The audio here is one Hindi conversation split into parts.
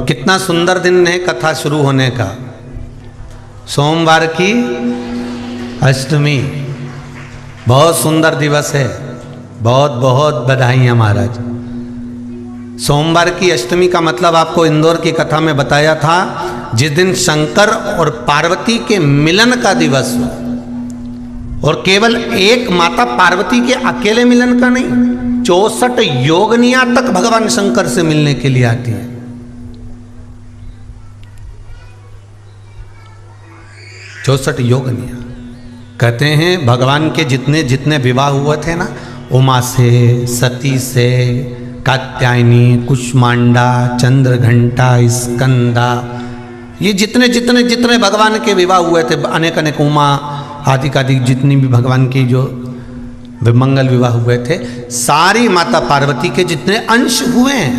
कितना सुंदर दिन है कथा शुरू होने का। सोमवार की अष्टमी, बहुत सुंदर दिवस है। बहुत बहुत बधाइयाँ महाराज। सोमवार की अष्टमी का मतलब आपको इंदौर की कथा में बताया था, जिस दिन शंकर और पार्वती के मिलन का दिवस हो। और केवल एक माता पार्वती के अकेले मिलन का नहीं, 64 योगनियां तक भगवान शंकर से मिलने के लिए आती हैं। चौसठ योगनियां। कहते हैं भगवान के जितने जितने विवाह हुए थे ना, उमा से, सती से, कात्यायनी, कुष्मांडा, चंद्रघंटा, स्कंदा, ये जितने जितने जितने भगवान के विवाह हुए थे, अनेक अनेक उमा आदि आदि जितनी भी भगवान की जो मंगल विवाह हुए थे, सारी माता पार्वती के जितने अंश हुए हैं,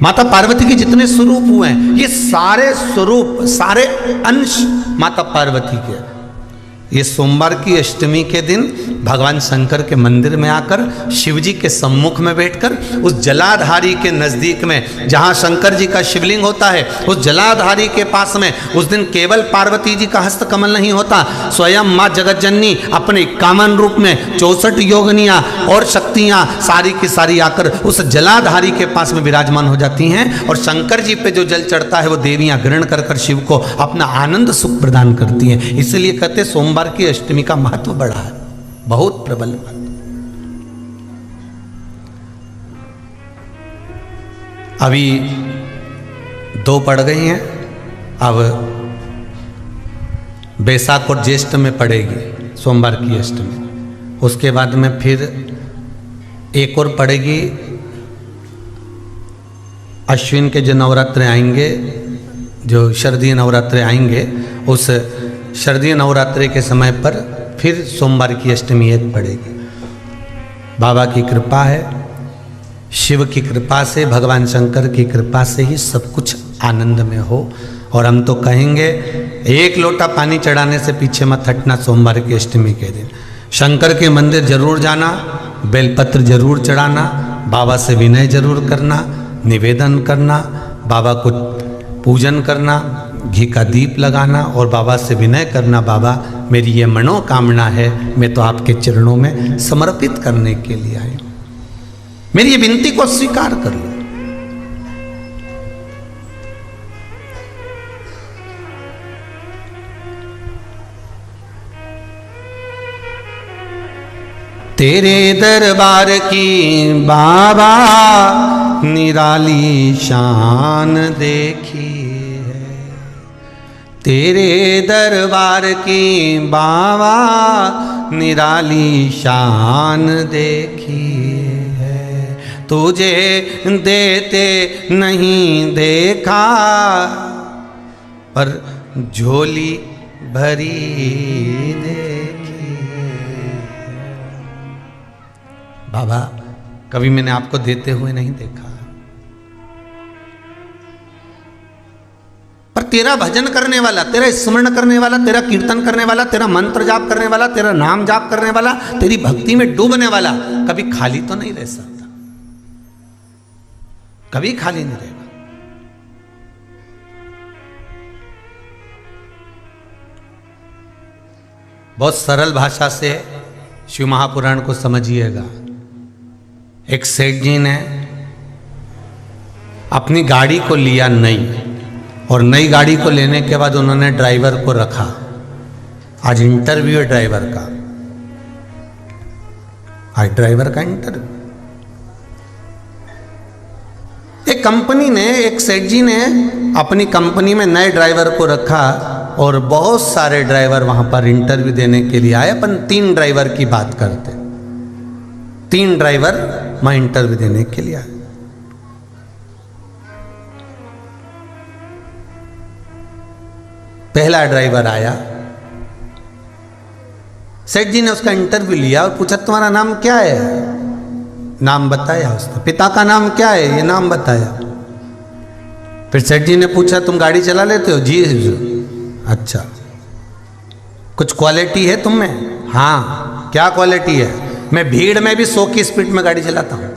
माता पार्वती के जितने स्वरूप हुए हैं, ये सारे स्वरूप, सारे अंश माता पार्वती के। ये सोमवार की अष्टमी के दिन भगवान शंकर के मंदिर में आकर शिवजी के सम्मुख में बैठकर उस जलाधारी के नज़दीक में, जहाँ शंकर जी का शिवलिंग होता है, उस जलाधारी के पास में उस दिन केवल पार्वती जी का हस्त कमल नहीं होता, स्वयं माँ जगतजननी अपने कामन रूप में 64 योगनियाँ और शक्तियाँ सारी की सारी आकर उस जलाधारी के पास में विराजमान हो जाती हैं। और शंकर जी पे जो जल चढ़ता है वो देवियाँ ग्रहण कर कर शिव को अपना आनंद सुख प्रदान करती हैं। इसलिए कहते सोमवार की अष्टमी का महत्व बड़ा है, बहुत प्रबल महत्व। अभी 2 पड़ गई हैं, अब बैसाख और ज्येष्ठ में पड़ेगी सोमवार की अष्टमी। उसके बाद में फिर एक और पड़ेगी, अश्विन के जो नवरात्रे आएंगे, जो शरदीय नवरात्रे आएंगे, उस शरदीय नवरात्रि के समय पर फिर सोमवार की अष्टमी एक पड़ेगी। बाबा की कृपा है, शिव की कृपा से, भगवान शंकर की कृपा से ही सब कुछ आनंद में हो। और हम तो कहेंगे एक लोटा पानी चढ़ाने से पीछे मत हटना। सोमवार की अष्टमी के दिन शंकर के मंदिर जरूर जाना, बेलपत्र जरूर चढ़ाना, बाबा से विनय जरूर करना, निवेदन करना, बाबा को पूजन करना, घी का दीप लगाना और बाबा से विनय करना, बाबा मेरी ये मनोकामना है, मैं तो आपके चरणों में समर्पित करने के लिए आई हूं, मेरी ये विनती को स्वीकार कर लो। तेरे दरबार की बाबा निराली शान देखी, तेरे दरबार की बाबा निराली शान देखी है, तुझे देते नहीं देखा पर झोली भरी देखी है। बाबा कभी मैंने आपको देते हुए नहीं देखा, पर तेरा भजन करने वाला, तेरा स्मरण करने वाला, तेरा कीर्तन करने वाला, तेरा मंत्र जाप करने वाला, तेरा नाम जाप करने वाला, तेरी भक्ति में डूबने वाला कभी खाली तो नहीं रह सकता, कभी खाली नहीं रहेगा। बहुत सरल भाषा से शिव महापुराण को समझिएगा। एक सेठ जी ने अपनी गाड़ी को लिया नई, और नई गाड़ी को लेने के बाद उन्होंने ड्राइवर को रखा। आज इंटरव्यू है ड्राइवर का, आज ड्राइवर का इंटरव्यू। एक कंपनी ने, एक सेठ जी ने अपनी कंपनी में नए ड्राइवर को रखा और बहुत सारे ड्राइवर वहां पर इंटरव्यू देने के लिए आए। अपन 3 ड्राइवर की बात करते, 3 ड्राइवर वहां इंटरव्यू देने के लिए आए। पहला ड्राइवर आया, सेठ जी ने उसका इंटरव्यू लिया और पूछा तुम्हारा नाम क्या है? नाम बताया उसने। पिता का नाम क्या है? ये नाम बताया। फिर सेठ जी ने पूछा तुम गाड़ी चला लेते हो? जी। अच्छा, कुछ क्वालिटी है तुम में? हाँ। क्या क्वालिटी है? मैं भीड़ में भी 100 की स्पीड में गाड़ी चलाता हूं।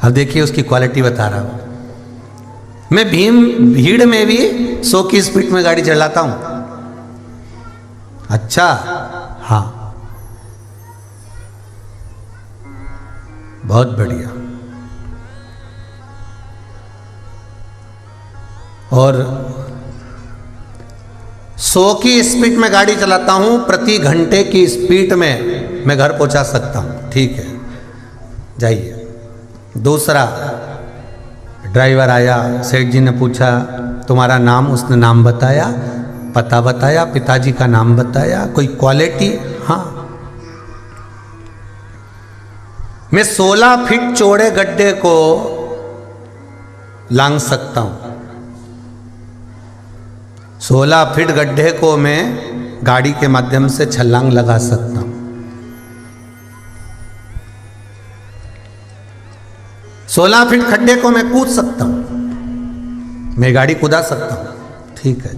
अब देखिए उसकी क्वालिटी बता रहा हूं। मैं भीड़ में भी 100 की स्पीड में गाड़ी चलाता हूं। अच्छा, हाँ, बहुत बढ़िया। और 100 की स्पीड में गाड़ी चलाता हूं, प्रति घंटे की स्पीड में मैं घर पहुंचा सकता हूं। ठीक है, जाइए। दूसरा, ड्राइवर आया, सेठ जी ने पूछा तुम्हारा नाम, उसने नाम बताया, पता बताया, पिताजी का नाम बताया, कोई क्वालिटी, हाँ। मैं 16 फीट चौड़े गड्ढे को लांघ सकता हूं। 16 फीट गड्ढे को मैं गाड़ी के माध्यम से छलांग लगा सकता हूं। 16 फीट खड्डे को मैं कूद सकता हूं, मैं गाड़ी कूदा सकता हूं। ठीक है।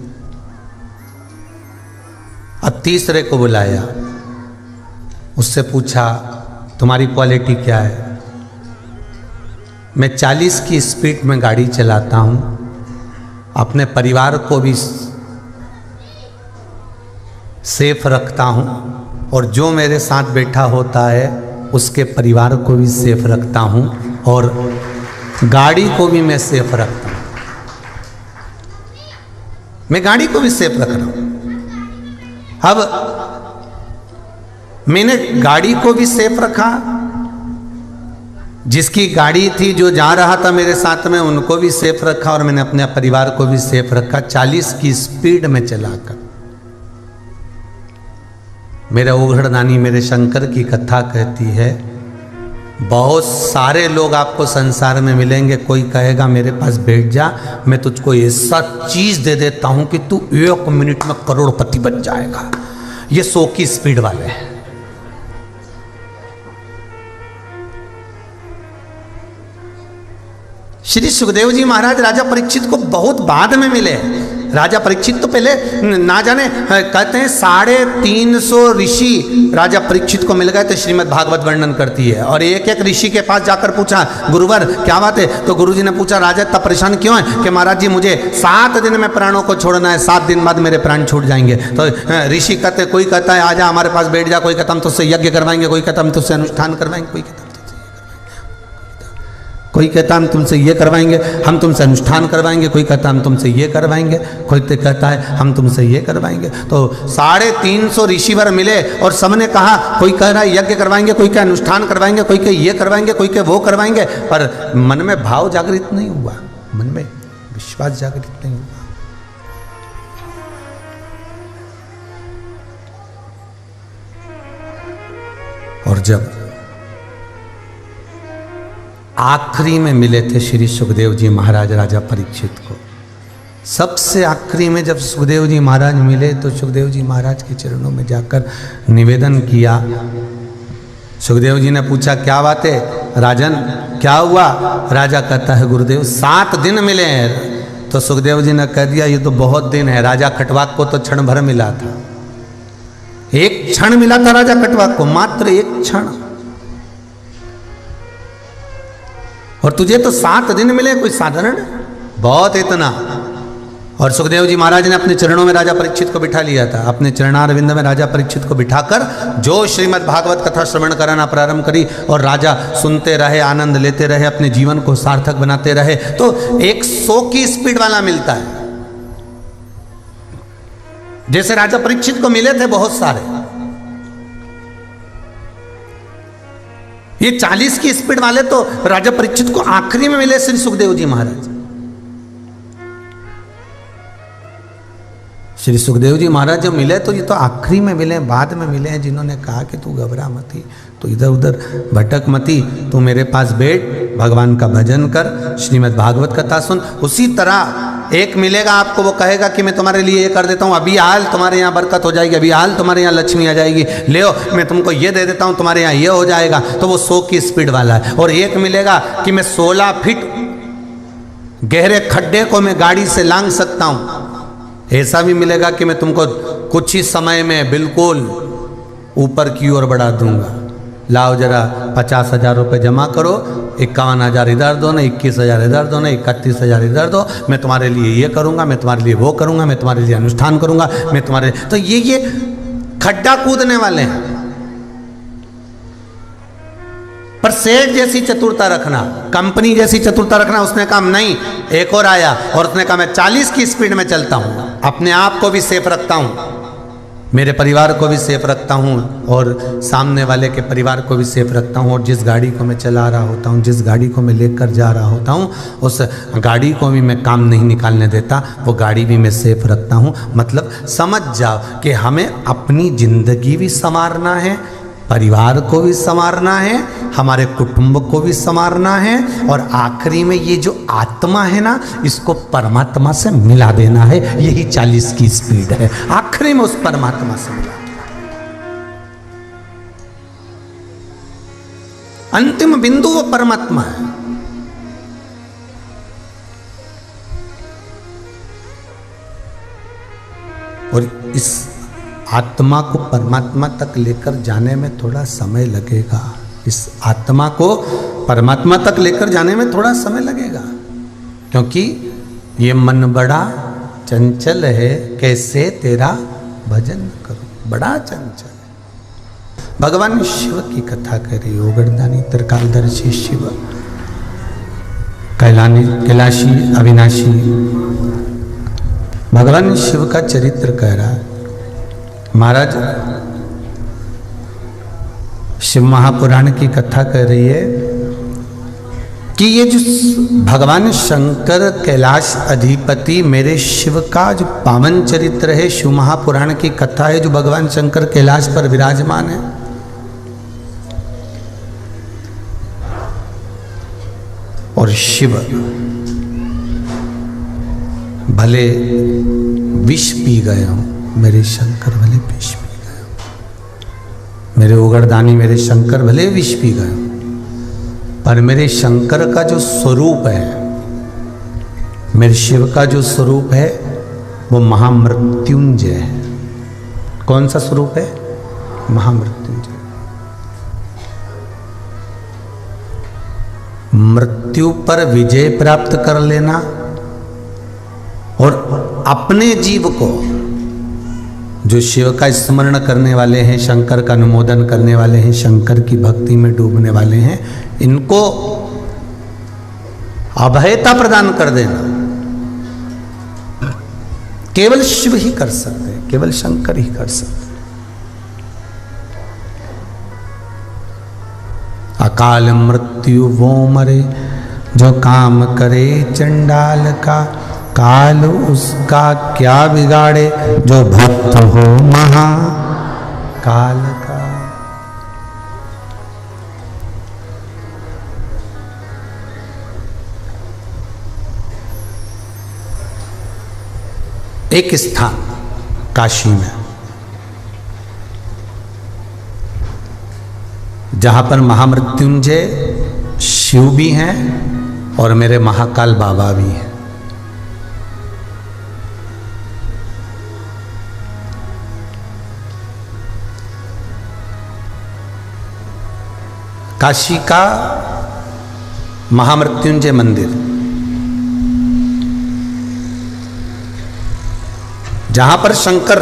अब तीसरे को बुलाया, उससे पूछा तुम्हारी क्वालिटी क्या है? मैं 40 की स्पीड में गाड़ी चलाता हूं, अपने परिवार को भी सेफ रखता हूं और जो मेरे साथ बैठा होता है उसके परिवार को भी सेफ रखता हूं और गाड़ी को भी मैं सेफ रखता हूं। मैं गाड़ी को भी सेफ रख रहा हूं। अब मैंने गाड़ी को भी सेफ रखा, जिसकी गाड़ी थी जो जा रहा था मेरे साथ में उनको भी सेफ रखा और मैंने अपने परिवार को भी सेफ रखा 40 की स्पीड में चलाकर। मेरे ओघड़दानी मेरे शंकर की कथा कहती है, बहुत सारे लोग आपको संसार में मिलेंगे, कोई कहेगा मेरे पास बैठ जा, मैं तुझको ऐसा चीज दे देता हूं कि तू 1 मिनट में करोड़पति बन जाएगा। ये 100 की स्पीड वाले हैं। श्री सुखदेव जी महाराज राजा परीक्षित को बहुत बाद में मिले। राजा परीक्षित तो पहले ना जाने, कहते हैं 350 ऋषि राजा परीक्षित को मिल गए थे, श्रीमद् भागवत वर्णन करती है। और एक एक ऋषि के पास जाकर पूछा, गुरुवर क्या बात है? तो गुरुजी ने पूछा, राजा इतना परेशान क्यों है? कि महाराज जी मुझे 7 दिन में प्राणों को छोड़ना है, 7 दिन बाद मेरे प्राण छूट जाएंगे। तो ऋषि कहते, कोई कहता है आजा हमारे पास बैठ जा, कोई कहता हम तुझसे यज्ञ करवाएंगे, कोई कहता हम तुझसे अनुष्ठान करवाएंगे, कोई कहता हम तुमसे ये करवाएंगे, हम तुमसे अनुष्ठान करवाएंगे, कोई कहता हम तुमसे ये करवाएंगे, कोई तो कहता है हम तुमसे ये करवाएंगे। तो 350 ऋषिवर मिले और सबने कहा, कोई कह रहा है यज्ञ करवाएंगे, कोई कह अनुष्ठान करवाएंगे, कोई कह ये करवाएंगे, कोई कह वो करवाएंगे, पर मन में भाव जागृत नहीं हुआ, मन में विश्वास जागृत नहीं हुआ। और जब आखिरी में मिले थे श्री सुखदेव जी महाराज राजा परीक्षित को, सबसे आखिरी में जब सुखदेव जी महाराज मिले तो सुखदेव जी महाराज के चरणों में जाकर निवेदन किया। सुखदेव जी ने पूछा क्या बात है राजन, क्या हुआ? राजा कहता है गुरुदेव 7 दिन मिले हैं। तो सुखदेव जी ने कह दिया ये तो बहुत दिन है। राजा खटवाक को तो क्षण भर मिला था, 1 क्षण मिला था राजा खटवाक को, मात्र 1 क्षण, और तुझे तो 7 दिन मिले, कोई साधारण? बहुत इतना। और सुखदेव जी महाराज ने अपने चरणों में राजा परीक्षित को बिठा लिया था। अपने चरणारविंद में राजा परीक्षित को बिठाकर जो श्रीमद् भागवत कथा श्रवण कराना प्रारंभ करी और राजा सुनते रहे, आनंद लेते रहे, अपने जीवन को सार्थक बनाते रहे। तो 100 की स्पीड वाला मिलता है, जैसे राजा परीक्षित को मिले थे बहुत सारे। ये 40 की स्पीड वाले तो राजा परीक्षित को आखिरी में मिले श्री सुखदेव जी महाराज। श्री सुखदेव जी महाराज जब मिले तो ये तो आखिरी में मिले, बाद में मिले हैं, जिन्होंने कहा कि तू घबरा मती, तो इधर उधर भटक मती, तू मेरे पास बैठ, भगवान का भजन कर, श्रीमद् भागवत कथा सुन। उसी तरह एक मिलेगा आपको, वो कहेगा कि मैं तुम्हारे लिए ये कर देता हूँ, अभी हाल तुम्हारे यहाँ बरकत हो जाएगी, अभी हाल तुम्हारे यहाँ लक्ष्मी आ जाएगी, ले मैं तुमको ये दे देता हूँ, तुम्हारे यहाँ ये हो जाएगा। तो वो 100 की स्पीड वाला है। और एक मिलेगा कि मैं 16 फीट गहरे खड्डे को मैं गाड़ी से लांघ सकता हूँ। ऐसा भी मिलेगा कि मैं तुमको कुछ ही समय में बिल्कुल ऊपर की ओर बढ़ा दूंगा। लाओ जरा 50,000 रुपये जमा करो, 51,000 इधर दो ना, 21,000 इधर दो ना, 31,000 इधर दो, मैं तुम्हारे लिए ये करूँगा, मैं तुम्हारे लिए वो करूँगा, मैं तुम्हारे लिए अनुष्ठान करूँगा, मैं तुम्हारे, तो ये खड्डा कूदने वाले हैं। पर सेठ जैसी चतुरता रखना, कंपनी जैसी चतुरता रखना। उसने कहा नहीं, एक और आया और उसने कहा मैं 40 की स्पीड में चलता हूँ, अपने आप को भी सेफ रखता हूँ, मेरे परिवार को भी सेफ रखता हूँ और सामने वाले के परिवार को भी सेफ रखता हूँ, और जिस गाड़ी को मैं चला रहा होता हूँ, जिस गाड़ी को मैं लेकर जा रहा होता हूँ, उस गाड़ी को भी मैं काम नहीं निकालने देता, वो गाड़ी भी मैं सेफ रखता हूँ। मतलब समझ जाओ कि हमें अपनी ज़िंदगी भी संवारना है, परिवार को भी संवारना है, हमारे कुटुंब को भी संवारना है, और आखिरी में ये जो आत्मा है ना, इसको परमात्मा से मिला देना है। यही 40 की स्पीड है, आखिरी में उस परमात्मा से मिला। अंतिम बिंदु वो परमात्मा है। और इस आत्मा को परमात्मा तक लेकर जाने में थोड़ा समय लगेगा। इस आत्मा को परमात्मा तक लेकर जाने में थोड़ा समय लगेगा, क्योंकि ये मन बड़ा चंचल है, कैसे तेरा भजन करूं, बड़ा चंचल है। भगवान शिव की कथा करी, ओगरदानी त्रिकालदर्शी शिव, कैलाशी अविनाशी। भगवान शिव का चरित्र कह रहा है। महाराज शिव महापुराण की कथा कर रही है कि ये जो भगवान शंकर कैलाश अधिपति मेरे शिव का जो पावन चरित्र है, शिव महापुराण की कथा है, जो भगवान शंकर कैलाश पर विराजमान है। और शिव भले विष पी गए हों, मेरे शंकर भले विष पी गए, मेरे उगरदानी मेरे शंकर भले विष पी गए, पर मेरे शंकर का जो स्वरूप है, मेरे शिव का जो स्वरूप है, वो महामृत्युंजय है। कौन सा स्वरूप है? महामृत्युंजय। मृत्यु पर विजय प्राप्त कर लेना और अपने जीव को, जो शिव का स्मरण करने वाले हैं, शंकर का अनुमोदन करने वाले हैं, शंकर की भक्ति में डूबने वाले हैं, इनको अभयता प्रदान कर देना केवल शिव ही कर सकते हैं, केवल शंकर ही कर सकते हैं। अकाल मृत्यु वो मरे जो काम करे चंडाल का, काल उसका क्या बिगाड़े जो भक्त हो महाकाल का। एक स्थान काशी में, जहां पर महामृत्युंजय शिव भी हैं और मेरे महाकाल बाबा भी हैं। काशी का महामृत्युंजय मंदिर, जहां पर शंकर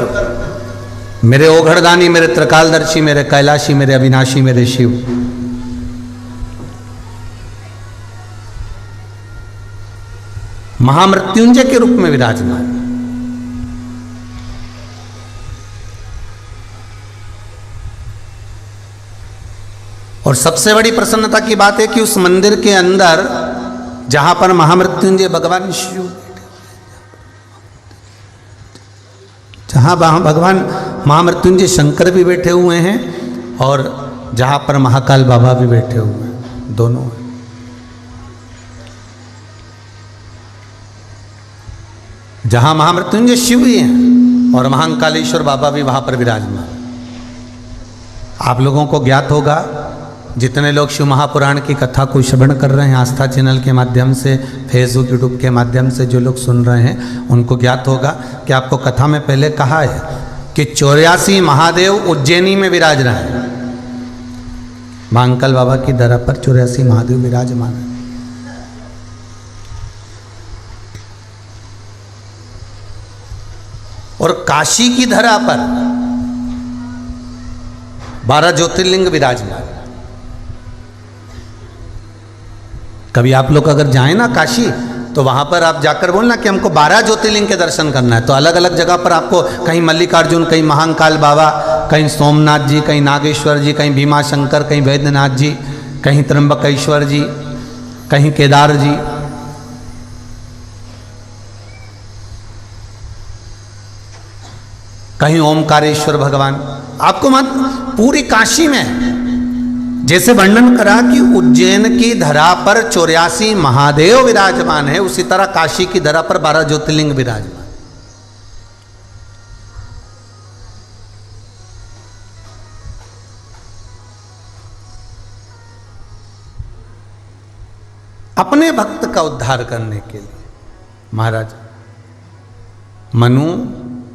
मेरे ओघड़दानी, मेरे त्रिकालदर्शी, मेरे कैलाशी, मेरे अविनाशी, मेरे शिव, महामृत्युंजय के रूप में विराजमान। और सबसे बड़ी प्रसन्नता की बात है कि उस मंदिर के अंदर जहां पर महामृत्युंजय भगवान शिव, जहां भगवान महामृत्युंजय शंकर भी बैठे हुए हैं और जहां पर महाकाल बाबा भी बैठे हुए हैं, दोनों। जहां महामृत्युंजय शिव भी हैं और महाकालेश्वर बाबा भी वहां पर विराजमान। आप लोगों को ज्ञात होगा, जितने लोग शिव महापुराण की कथा को श्रवण कर रहे हैं आस्था चैनल के माध्यम से, फेसबुक यूट्यूब के माध्यम से जो लोग सुन रहे हैं, उनको ज्ञात होगा कि आपको कथा में पहले कहा है कि 84 महादेव उज्जैनी में विराज रहे हैं। महाकाल बाबा की धरा पर 84 महादेव विराजमान है। और काशी की धरा पर 12 ज्योतिर्लिंग विराजमान। कभी आप लोग अगर जाएं ना काशी, तो वहां पर आप जाकर बोलना कि हमको 12 ज्योतिर्लिंग के दर्शन करना है, तो अलग अलग जगह पर आपको कहीं मल्लिकार्जुन, कहीं महाकाल बाबा, कहीं सोमनाथ जी, कहीं नागेश्वर जी, कहीं भीमाशंकर, कहीं वैद्यनाथ जी, कहीं त्र्यंबकेश्वर जी, कहीं केदार जी। कहीं ओमकारेश्वर भगवान। आपको मत पूरी काशी में जैसे वर्णन करा कि उज्जैन की धरा पर 84 महादेव विराजमान है, उसी तरह काशी की धरा पर 12 ज्योतिर्लिंग विराजमान। अपने भक्त का उद्धार करने के लिए महाराज मनु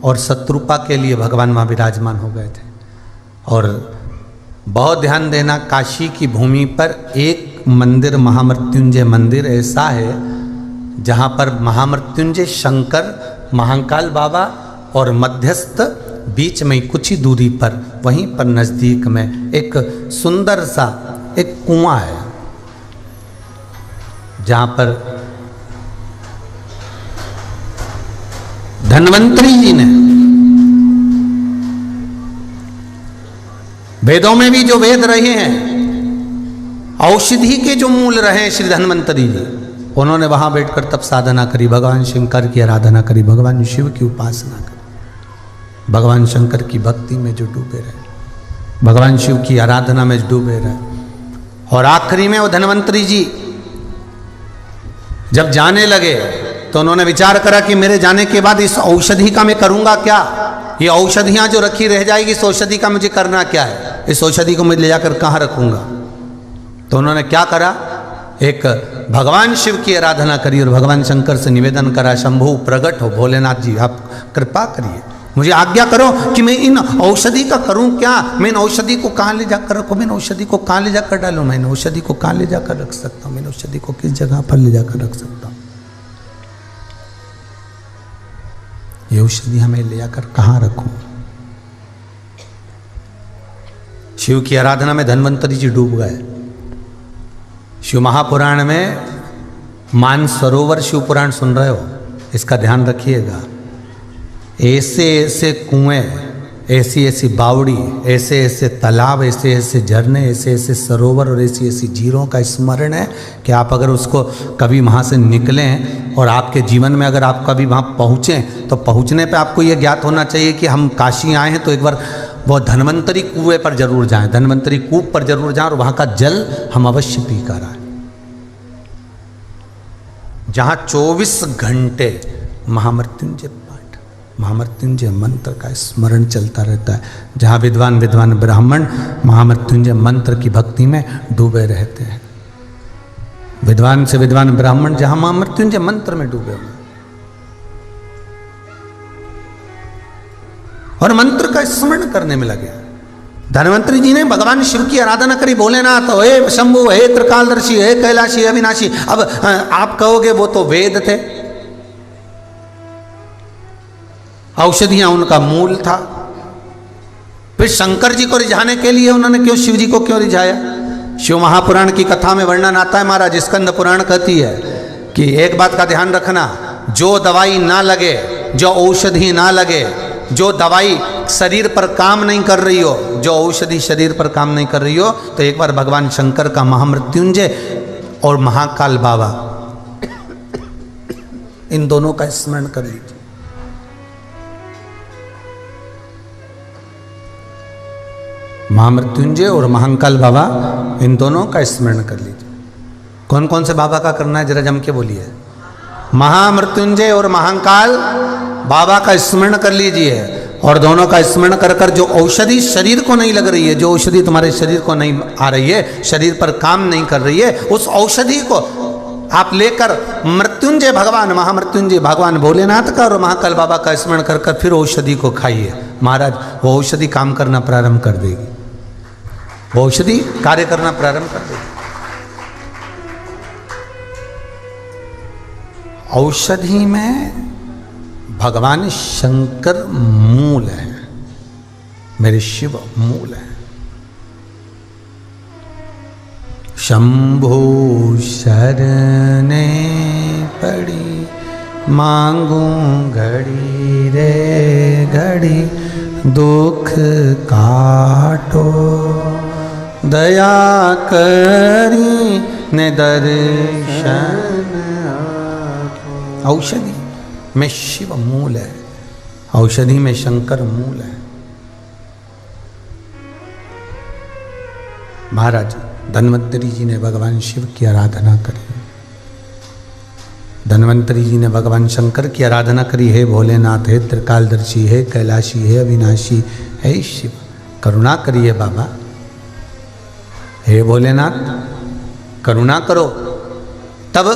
और शत्रुपा के लिए भगवान वहां विराजमान हो गए थे। और बहुत ध्यान देना, काशी की भूमि पर एक मंदिर, महामृत्युंजय मंदिर ऐसा है जहां पर महामृत्युंजय शंकर, महाकाल बाबा और मध्यस्थ बीच में कुछ ही दूरी पर, वहीं पर नजदीक में एक सुंदर सा एक कुआं है, जहां पर धन्वंतरी जी ने, वेदों में भी जो वेद रहे हैं, औषधि के जो मूल रहे हैं श्री धन्वंतरी जी, उन्होंने वहां बैठकर तब साधना करी, भगवान शंकर की आराधना करी, भगवान शिव की उपासना करी, भगवान शंकर की भक्ति में जो डूबे रहे, भगवान शिव की आराधना में डूबे रहे। और आखिरी में वो धन्वंतरी जी जब जाने लगे तो उन्होंने विचार करा कि मेरे जाने के बाद इस औषधि का मैं करूंगा क्या, ये औषधियां जो रखी रह जाएगी, इस औषधि का मुझे करना क्या है, इस औषधि को मैं ले जाकर कहाँ रखूंगा। तो उन्होंने क्या करा, एक भगवान शिव की आराधना करी और भगवान शंकर से निवेदन करा, शंभु प्रकट हो, भोलेनाथ जी आप कृपा करिए, मुझे आज्ञा करो कि मैं इन औषधि का करूं क्या, मैं इन औषधि को कहाँ ले जाकर रखूं, मैं इन औषधि को कहाँ ले जाकर डालूं, मैं इन औषधि को कहाँ ले जाकर रख सकता हूं, मैं इन औषधि को किस जगह पर ले जाकर रख सकता हूं, ये औषधि हमें ले जाकर कहाँ रखूं। शिव की आराधना में धन्वंतरी जी डूब गए। शिव महापुराण में मानसरोवर शिव पुराण सुन रहे हो, इसका ध्यान रखिएगा। ऐसे ऐसे कुएं, ऐसी ऐसी बावड़ी, ऐसे ऐसे तालाब, ऐसे ऐसे झरने, ऐसे ऐसे सरोवर और ऐसी ऐसी झीलों का स्मरण है कि आप अगर उसको कभी वहाँ से निकलें और आपके जीवन में अगर आप कभी वहाँ पहुँचें, तो पहुँचने पे आपको ये ज्ञात होना चाहिए कि हम काशी आए हैं तो एक बार वो धन्वंतरी कुएं पर जरूर जाएं, धन्वंतरी कूप पर जरूर जाएं और वहाँ का जल हम अवश्य पी कर आए, जहाँ 24 घंटे महामृत्युंजय महामृत्युंजय मंत्र का स्मरण चलता रहता है, जहाँ विद्वान विद्वान ब्राह्मण महामृत्युंजय मंत्र की भक्ति में डूबे रहते हैं। विद्वान से विद्वान ब्राह्मण जहाँ महामृत्युंजय मंत्र में डूबे हुए और मंत्र का स्मरण करने में लगे। धन्वंतरी जी ने भगवान शिव की आराधना करी, भोलेनाथ, हे शंभु, हे त्रिकालदर्शी, हे कैलाशी, अविनाशी। अब आप कहोगे वो तो वेद थे, औषधियां उनका मूल था, फिर शंकर जी को रिझाने के लिए उन्होंने क्यों शिव जी को क्यों रिझाया। शिव महापुराण की कथा में वर्णन आता है महाराज, स्कंद पुराण कहती है कि एक बात का ध्यान रखना, जो दवाई ना लगे, जो औषधि ना लगे, जो दवाई शरीर पर काम नहीं कर रही हो, जो औषधि शरीर पर काम नहीं कर रही हो, तो एक बार भगवान शंकर का महामृत्युंजय और महाकाल बाबा इन दोनों का स्मरण कर लीजिए। महामृत्युंजय और महाकाल बाबा इन दोनों का स्मरण कर लीजिए। कौन कौन से बाबा का करना है जरा जम के बोलिए। महामृत्युंजय और महाकाल बाबा का स्मरण कर लीजिए, और दोनों का स्मरण कर कर जो औषधि शरीर को नहीं लग रही है, जो औषधि तुम्हारे शरीर को नहीं आ रही है, शरीर पर काम नहीं कर रही है, उस औषधि को आप लेकर मृत्युंजय भगवान, महामृत्युंजय भगवान भोलेनाथ का और महाकाल बाबा का स्मरण कर कर फिर औषधि को खाइए। महाराज वो औषधि काम करना प्रारंभ कर देगी। वो औषधि कार्य करना प्रारंभ कर देगी। औषधि में भगवान शंकर मूल है, मेरे शिव मूल है। शंभो शरणे पड़ी मांगू घड़ी रे घड़ी, दुख काटो दया करी ने दर्शन। औषधि में शिव मूल है, औषधि में शंकर मूल है। महाराज धन्वंतरी जी ने भगवान शिव की आराधना करी, धन्वंतरी जी ने भगवान शंकर की आराधना करी। हे भोलेनाथ, हे त्रिकालदर्शी, हे कैलाशी, हे अविनाशी, हे शिव करुणा करिए बाबा। हे भोलेनाथ करुणा करो। तब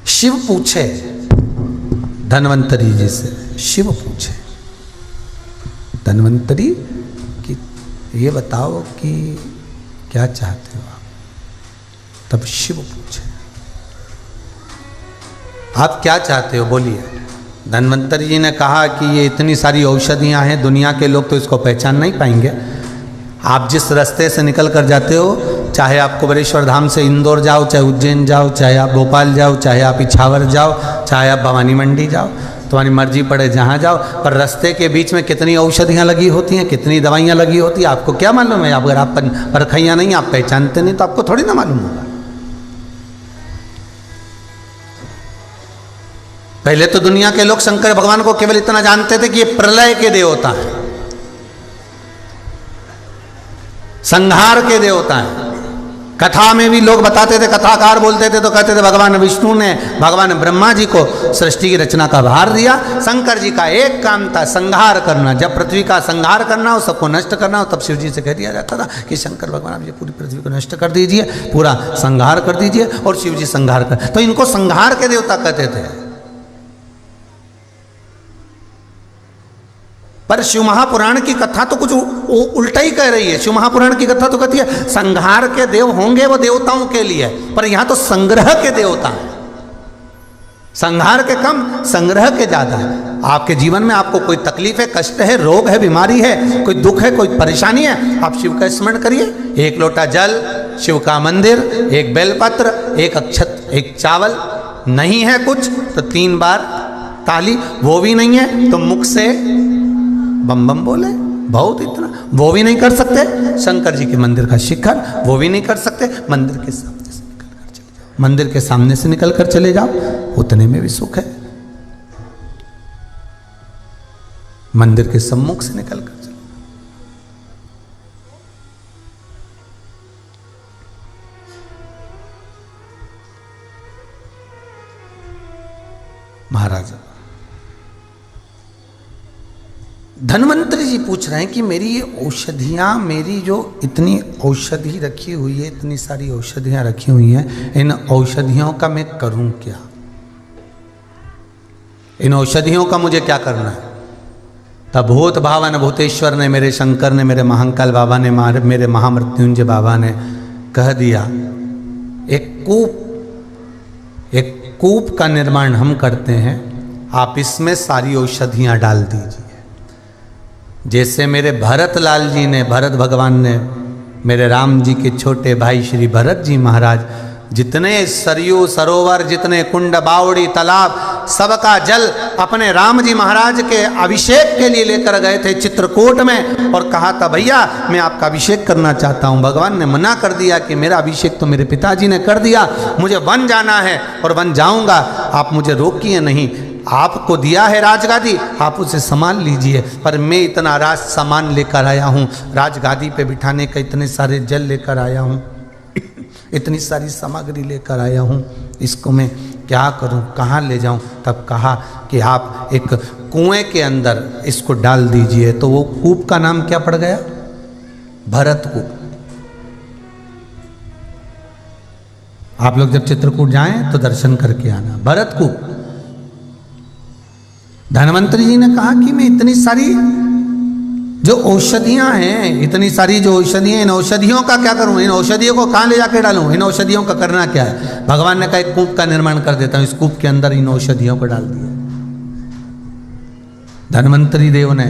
शिव पूछे धन्वंतरी जी से, शिव पूछे धन्वंतरी कि ये बताओ कि क्या चाहते हो आप। तब शिव पूछे आप क्या चाहते हो, बोलिए। धन्वंतरी जी ने कहा कि ये इतनी सारी औषधियां हैं, दुनिया के लोग तो इसको पहचान नहीं पाएंगे। आप जिस रास्ते से निकल कर जाते हो, चाहे आप कुबेरेश्वर धाम से इंदौर जाओ, चाहे उज्जैन जाओ, चाहे आप भोपाल जाओ, चाहे आप इछावर जाओ, चाहे आप भवानी मंडी जाओ, तुम्हारी मर्जी पड़े जहाँ जाओ, पर रास्ते के बीच में कितनी औषधियाँ लगी होती हैं, कितनी दवाइयाँ लगी होती हैं, आपको क्या मालूम है? अगर आप परखैया नहीं, आप पहचानते नहीं, तो आपको थोड़ी ना मालूम होगा। पहले तो दुनिया के लोग शंकर भगवान को केवल इतना जानते थे कि ये प्रलय के देवता है, संहार के देवता है। कथा में भी लोग बताते थे, कथाकार बोलते थे तो कहते थे भगवान विष्णु ने भगवान ब्रह्मा जी को सृष्टि की रचना का भार दिया। शंकर जी का एक काम था संहार करना। जब पृथ्वी का संहार करना हो, सबको नष्ट करना हो, तब शिव जी से कह दिया जाता था कि शंकर भगवान आप ये पूरी पृथ्वी को नष्ट कर दीजिए, पूरा संहार कर दीजिए। और शिव जी संहार कर, तो इनको संहार के देवता कहते थे। पर शिव महापुराण की कथा तो कुछ उल्टा ही कह रही है। शिव महापुराण की कथा तो कहती है संहार के देव होंगे वो देवताओं के लिए, पर यहां तो संग्रह के देवता हैं। संहार के कम, संग्रह के ज्यादा है। आपके जीवन में आपको कोई तकलीफ है, कष्ट है, रोग है, बीमारी है, कोई दुख है, कोई परेशानी है, आप शिव का स्मरण करिए। एक लोटा जल, शिव का मंदिर, एक बेलपत्र, एक अक्षत, एक चावल। नहीं है कुछ तो 3 बार ताली, वो भी नहीं है तो मुख से बम बम बोले। बहुत इतना वो भी नहीं कर सकते, शंकर जी के मंदिर का शिखर वो भी नहीं कर सकते, मंदिर के सामने से निकल कर चले जाओ, मंदिर के सामने से निकल कर चले जाओ, उतने में भी सुख है। मंदिर के सम्मुख से निकल कर चले। महाराज धन्वंतरी जी पूछ रहे हैं कि मेरी ये औषधियाँ, मेरी जो इतनी औषधि रखी हुई है, इतनी सारी औषधियाँ रखी हुई हैं, इन औषधियों का मैं करूं क्या? इन औषधियों का मुझे क्या करना है? तब भूत भावन भूतेश्वर ने, मेरे शंकर ने, मेरे महाकाल बाबा ने, मेरे महामृत्युंजय बाबा ने कह दिया एक कूप का निर्माण हम करते हैं, आप इसमें सारी औषधियाँ डाल दीजिए। जैसे मेरे भरत लाल जी ने, भरत भगवान ने, मेरे राम जी के छोटे भाई श्री भरत जी महाराज जितने सरयू सरोवर, जितने कुंड बावड़ी तालाब, सबका जल अपने राम जी महाराज के अभिषेक के लिए लेकर गए थे चित्रकूट में, और कहा था भैया मैं आपका अभिषेक करना चाहता हूँ। भगवान ने मना कर दिया कि मेरा अभिषेक तो मेरे पिताजी ने कर दिया, मुझे वन जाना है और वन जाऊँगा, आप मुझे रोकिए नहीं। आपको दिया है राजगादी, आप उसे संभाल लीजिए, पर मैं इतना राज सामान लेकर आया हूँ, राजगादी पे बिठाने का इतने सारे जल लेकर आया हूँ, इतनी सारी सामग्री लेकर आया हूँ, इसको मैं क्या करूँ, कहाँ ले जाऊँ? तब कहा कि आप एक कुएं के अंदर इसको डाल दीजिए। तो वो कूप का नाम क्या पड़ गया? भरत कूप। आप लोग जब चित्रकूट जाएं तो दर्शन करके आना, भरत कूप। धन्वंतरी जी ने कहा कि मैं इतनी सारी जो औषधियां हैं, इतनी सारी जो औषधियां, इन औषधियों का क्या करूं, इन औषधियों को कहाँ ले जाके डालूं, इन औषधियों का करना क्या है। भगवान ने कहा एक कूप का निर्माण कर देता हूं, इस कूप के अंदर इन औषधियों को डाल दिया। धन्वंतरी देव ने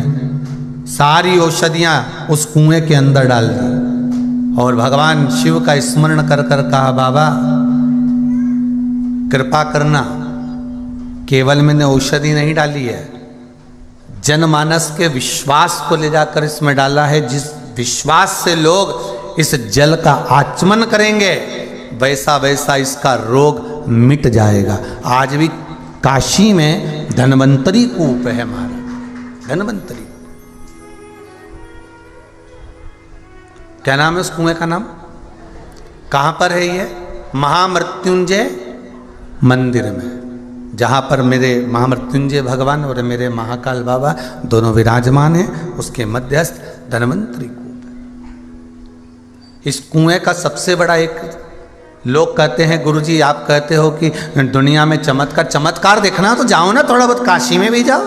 सारी औषधियां उस कुएं के अंदर डाल दी और भगवान शिव का स्मरण कर कर कहा, बाबा कृपा करना, केवल मैंने औषधि नहीं डाली है, जनमानस के विश्वास को ले जाकर इसमें डाला है। जिस विश्वास से लोग इस जल का आचमन करेंगे वैसा वैसा इसका रोग मिट जाएगा। आज भी काशी में धन्वंतरी कूप है महाराज, धन्वंतरी। क्या नाम है उस कुएं का नाम? कहां पर है ये? महामृत्युंजय मंदिर में, जहाँ पर मेरे महामृत्युंजय भगवान और मेरे महाकाल बाबा दोनों विराजमान हैं, उसके मध्यस्थ धन्वंतरी कूप है। इस कुएं का सबसे बड़ा एक, लोग कहते हैं गुरुजी आप कहते हो कि दुनिया में चमत्कार देखना तो जाओ ना, थोड़ा बहुत काशी में भी जाओ।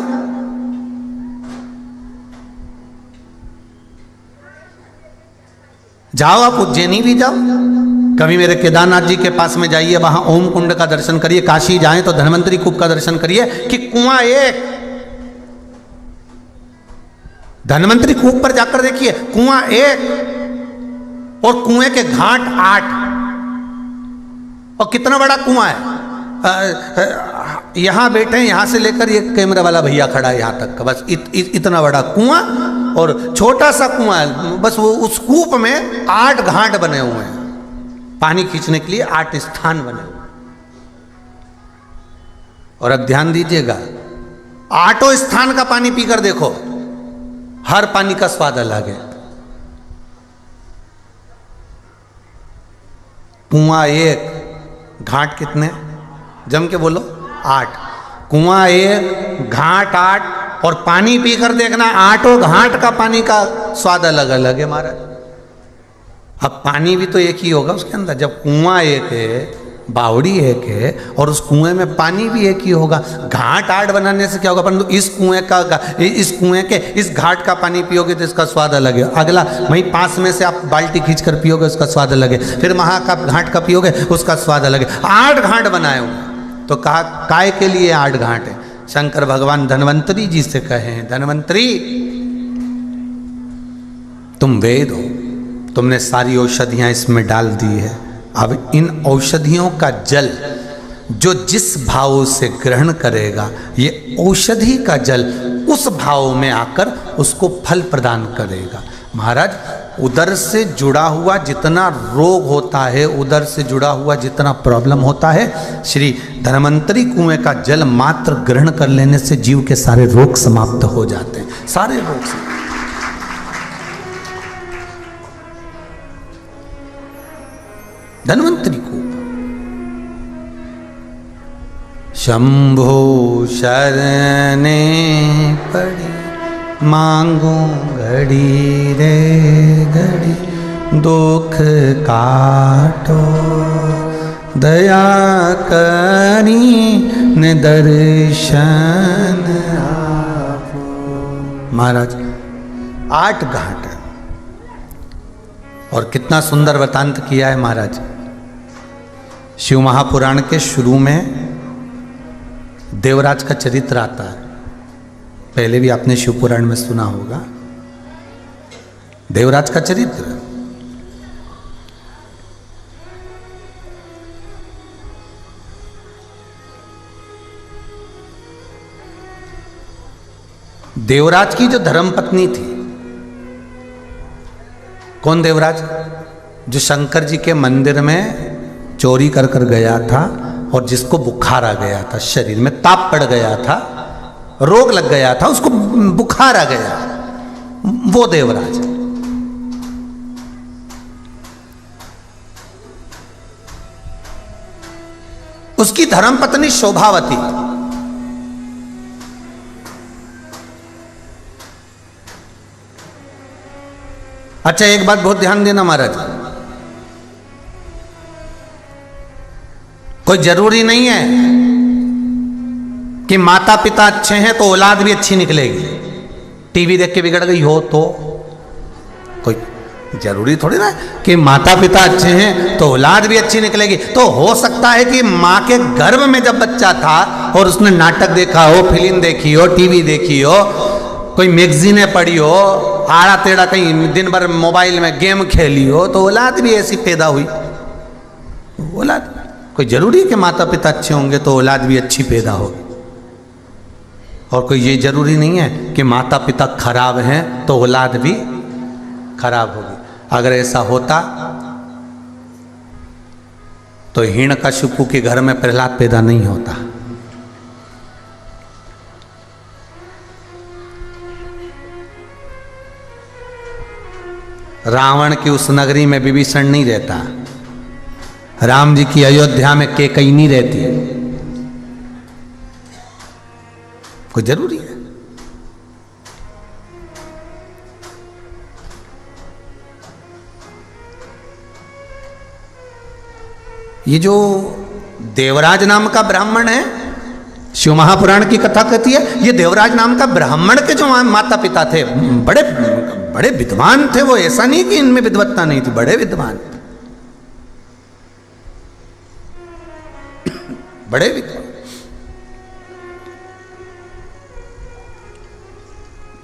जाओ आप उज्जैनी भी जाओ, कभी मेरे केदारनाथ जी के पास में जाइए, वहां ओम कुंड का दर्शन करिए, काशी जाएं तो धन्वंतरी कूप का दर्शन करिए कि कुआं एक, धन्वंतरी कूप पर जाकर देखिए कुआं एक और कुएं के घाट 8। और कितना बड़ा कुआं है, यहां बैठे, यहां से लेकर ये कैमरा वाला भैया खड़ा है यहां तक, बस इतना बड़ा कुआं और छोटा सा कुआं है, बस वो उस कूप में 8 घाट बने हुए हैं, पानी खींचने के लिए 8 स्थान बने हुए। और अब ध्यान दीजिएगा, 8 स्थान का पानी पीकर देखो, हर पानी का स्वाद अलग है। कुआं एक, घाट कितने? जम के बोलो 8। कुआं एक, घाट 8 और पानी पीकर देखना 8 घाट का पानी का स्वाद अलग अलग है महाराज। अब पानी भी तो एक ही होगा उसके अंदर, जब कुआं एक है, बावड़ी एक है और उस कुएं में पानी भी एक ही होगा। घाट 8 बनाने से क्या होगा, परंतु इस कुएं के इस घाट का पानी पियोगे तो इसका स्वाद अलग है। अगला वहीं पास में से आप बाल्टी खींचकर पियोगे, उसका स्वाद अलग है। फिर वहां का घाट का पियोगे, उसका स्वाद अलग है। 8 घाट बनाए हुए, तो कहा काय के लिए 8 घाट है? शंकर भगवान धन्वंतरी जी से कहे हैं, धन्वंतरी तुम वेद हो, तुमने सारी औषधियां इसमें डाल दी है। अब इन औषधियों का जल जो जिस भाव से ग्रहण करेगा, ये औषधि का जल उस भाव में आकर उसको फल प्रदान करेगा। महाराज उदर से जुड़ा हुआ जितना रोग होता है, उदर से जुड़ा हुआ जितना प्रॉब्लम होता है, श्री धन्वंतरी कुएं का जल मात्र ग्रहण कर लेने से जीव के सारे रोग समाप्त हो जाते हैं, सारे रोग से। धन्वंतरी कूप। शंभो शरणे पड़ी मांगू घड़ी रे घड़ी, दुख काटो दया करी ने दर्शन आपो। महाराज 8 घाट है और कितना सुंदर वृतांत किया है महाराज। शिव महापुराण के शुरू में देवराज का चरित्र आता है, पहले भी आपने शिव पुराण में सुना होगा देवराज का चरित्र। देवराज की जो धर्मपत्नी थी, कौन देवराज? जो शंकर जी के मंदिर में चोरी कर कर गया था और जिसको बुखार आ गया था, शरीर में ताप पड़ गया था, रोग लग गया था, उसको बुखार आ गया, वो देवराज। उसकी धर्मपत्नी शोभावती। अच्छा एक बात बहुत ध्यान देना महाराज, कोई जरूरी नहीं है कि माता पिता अच्छे हैं तो औलाद भी अच्छी निकलेगी। टीवी देख के बिगड़ गई हो तो कोई जरूरी थोड़ी ना कि माता पिता अच्छे हैं तो औलाद भी अच्छी निकलेगी। तो हो सकता है कि माँ के गर्भ में जब बच्चा था और उसने नाटक देखा हो, फिल्म देखी हो, टीवी देखी हो, कोई मैगजीनें पढ़ी हो, आड़ा टेढ़ा कहीं दिन भर मोबाइल में गेम खेली हो, तो औलाद भी ऐसी पैदा हुई। औलाद कोई जरूरी है कि माता पिता अच्छे होंगे तो औलाद भी अच्छी पैदा होगी, और कोई ये जरूरी नहीं है कि माता पिता खराब हैं तो औलाद भी खराब होगी। अगर ऐसा होता तो हिरण्यकशिपु के घर में प्रहलाद पैदा नहीं होता। रावण की उस नगरी में विभीषण नहीं रहता, राम जी की अयोध्या में कैकेयी नहीं रहती। कोई जरूरी है? ये जो देवराज नाम का ब्राह्मण है, शिव महापुराण की कथा कहती है, ये देवराज नाम का ब्राह्मण के जो माता पिता थे बड़े बड़े विद्वान थे। वो ऐसा नहीं कि इनमें विद्वत्ता नहीं थी, बड़े विद्वान, बड़े विद्वान।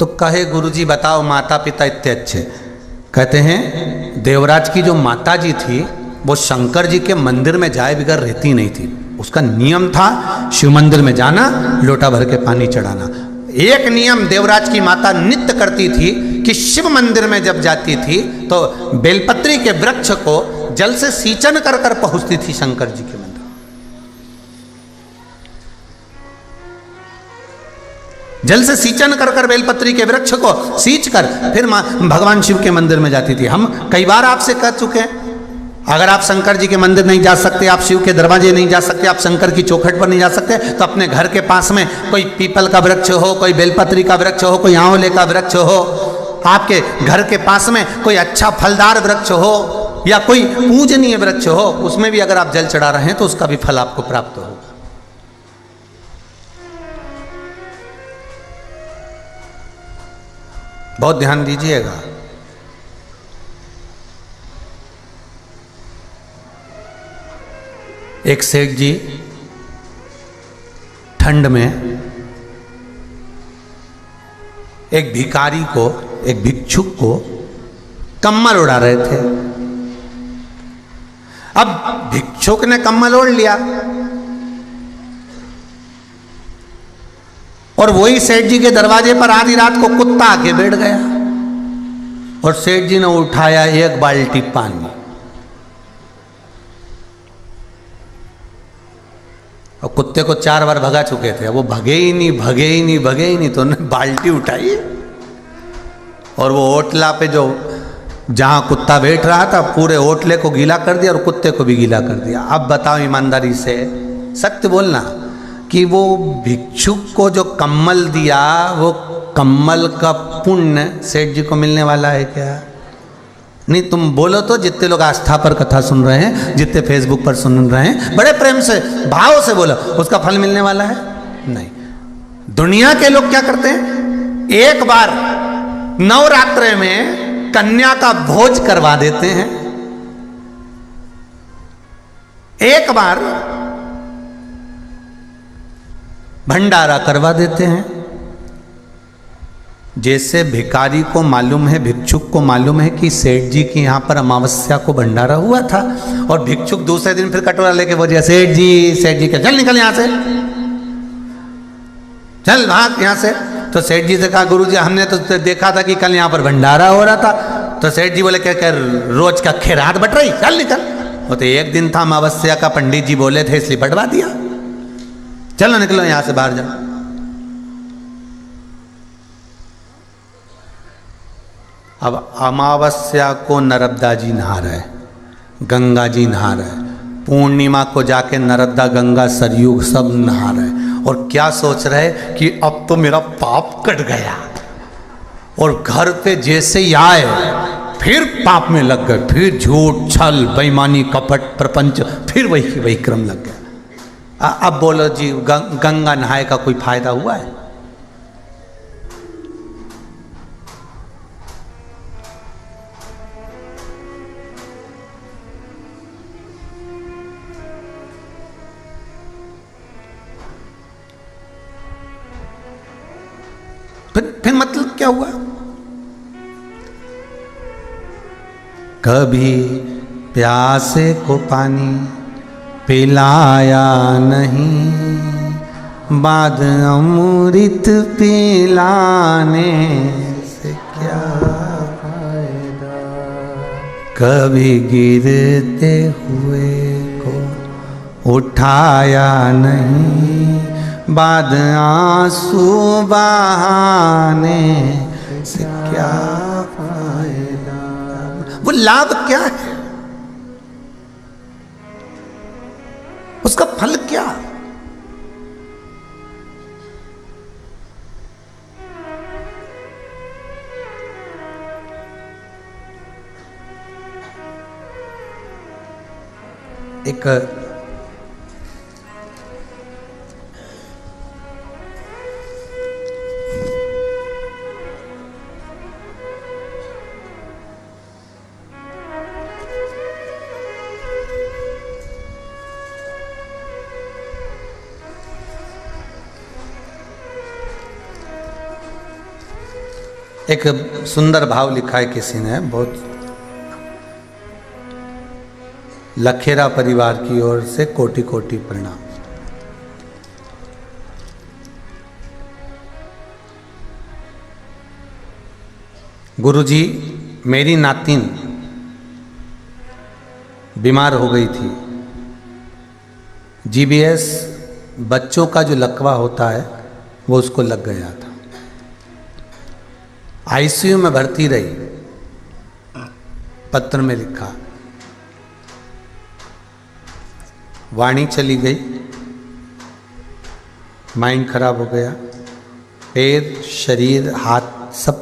तो कहे गुरुजी बताओ माता पिता इतने अच्छे, कहते हैं देवराज की जो माता जी थी वो शंकर जी के मंदिर में जाए बगैर रहती नहीं थी। उसका नियम था शिव मंदिर में जाना, लोटा भर के पानी चढ़ाना। एक नियम देवराज की माता नित्य करती थी कि शिव मंदिर में जब जाती थी तो बेलपत्री के वृक्ष को जल से सींचन कर कर पहुंचती थी शंकर जी के मंदिर। जल से सींचन कर कर बेलपत्री के वृक्ष को सींच कर फिर भगवान शिव के मंदिर में जाती थी। हम कई बार आपसे कह चुके हैं, अगर आप शंकर जी के मंदिर नहीं जा सकते, आप शिव के दरवाजे नहीं जा सकते, आप शंकर की चौखट पर नहीं जा सकते, तो अपने घर के पास में कोई पीपल का वृक्ष हो, कोई बेलपत्री का वृक्ष हो, कोई आंवले का वृक्ष हो, आपके घर के पास में कोई अच्छा फलदार वृक्ष हो या कोई पूजनीय वृक्ष हो, उसमें भी अगर आप जल चढ़ा रहे हैं तो उसका भी फल आपको प्राप्त होगा। बहुत ध्यान दीजिएगा। एक सेठ जी ठंड में एक भिखारी को, एक भिक्षुक को कम्बल उड़ा रहे थे। अब भिक्षुक ने कम्बल ओढ़ लिया और वही सेठ जी के दरवाजे पर आधी रात को कुत्ता आके बैठ गया और सेठ जी ने उठाया एक बाल्टी पानी और कुत्ते को 4 बार भगा चुके थे। वो भगे ही नहीं तो उन्होंने बाल्टी उठाई और वो ओटला पे जो जहां कुत्ता बैठ रहा था पूरे ओटले को गीला कर दिया और कुत्ते को भी गीला कर दिया। अब बताओ ईमानदारी से, सत्य बोलना कि वो भिक्षुक को जो कम्बल दिया वो कम्बल का पुण्य सेठ जी को मिलने वाला है क्या? नहीं, तुम बोलो तो। जितने लोग आस्था पर कथा सुन रहे हैं, जितने फेसबुक पर सुन रहे हैं, बड़े प्रेम से भाव से बोलो, उसका फल मिलने वाला है? नहीं। दुनिया के लोग क्या करते हैं, एक बार नवरात्र में कन्या का भोज करवा देते हैं, एक बार भंडारा करवा देते हैं। जैसे भिखारी को मालूम है, भिक्षुक को मालूम है कि सेठ जी के यहाँ पर अमावस्या को भंडारा हुआ था और भिक्षुक दूसरे दिन फिर कटोरा लेके बोल दिया सेठ जी के चल निकल यहाँ से, चल भाग यहाँ से। तो सेठ जी से कहा गुरुजी हमने तो देखा था कि कल यहाँ पर भंडारा हो रहा था। तो सेठ जी बोले क्या रोज का खैरात बट रही, चल निकल। वो तो एक दिन था अमावस्या का, पंडित जी बोले थे इसलिए बटवा दिया, चलो निकलो यहाँ से बाहर जाओ। अब अमावस्या को नर्मदा जी नहा रहे, गंगा जी नहा रहे, पूर्णिमा को जाके नर्मदा गंगा सरयू सब नहा रहे और क्या सोच रहे कि अब तो मेरा पाप कट गया। और घर पे जैसे ही आए फिर पाप में लग गए, फिर झूठ छल बेईमानी कपट प्रपंच, फिर वही क्रम लग गया। अब बोलो जी, गंगा नहाए का कोई फायदा हुआ है? फिर मतलब क्या हुआ? कभी प्यासे को पानी पिलाया नहीं, बाद अमृत पिलाने से क्या फायदा। कभी गिरते हुए को उठाया नहीं, बाद आंसू बहाने से क्या फायदा। वो लाभ क्या है? उसका फल क्या? एक एक सुंदर भाव लिखा है किसी ने, बहुत लखेरा परिवार की ओर से कोटि कोटि प्रणाम। गुरुजी, मेरी नातिन बीमार हो गई थी। जीबीएस बच्चों का जो लकवा होता है वो उसको लग गया था। आईसीयू में भर्ती रही। पत्र में लिखा, वाणी चली गई, माइंड खराब हो गया, पैर शरीर हाथ सब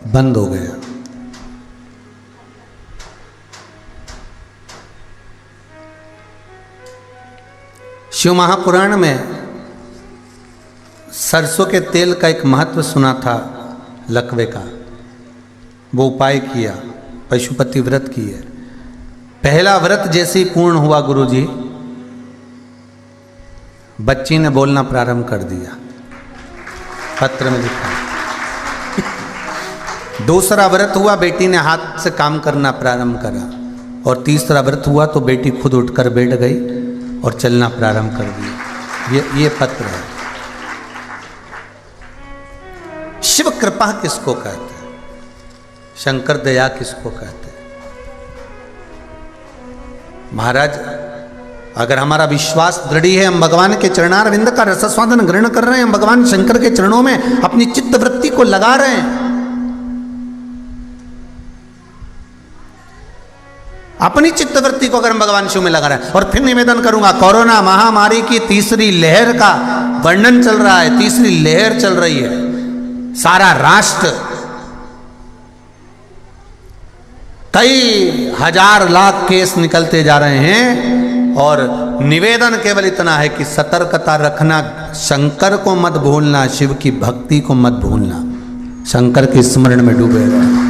बंद हो गया। शिव महापुराण में सरसों के तेल का एक महत्व सुना था लकवे का। वो उपाय किया, पशुपति व्रत किए। पहला व्रत जैसे ही पूर्ण हुआ गुरुजी, बच्ची ने बोलना प्रारंभ कर दिया। पत्र में लिखा। दूसरा व्रत हुआ, बेटी ने हाथ से काम करना प्रारंभ करा। और तीसरा व्रत हुआ तो बेटी खुद उठकर बैठ गई और चलना प्रारंभ कर दिया। ये पत्र है। शिव कृपा किसको कहते हैं? शंकर दया किसको कहते हैं? महाराज, अगर हमारा विश्वास दृढ़ है, हम भगवान के चरणारविंद का रसस्वादन ग्रहण कर रहे हैं, हम भगवान शंकर के चरणों में अपनी चित्त वृत्ति को लगा रहे हैं, अपनी चित्तवृत्ति को अगर हम भगवान शिव में लगा रहे हैं। और फिर निवेदन करूंगा, कोरोना महामारी की तीसरी लहर का वर्णन चल रहा है, तीसरी लहर चल रही है। सारा राष्ट्र कई हजार लाख केस निकलते जा रहे हैं और निवेदन केवल इतना है कि सतर्कता रखना, शंकर को मत भूलना, शिव की भक्ति को मत भूलना, शंकर के स्मरण में डूबे रहो।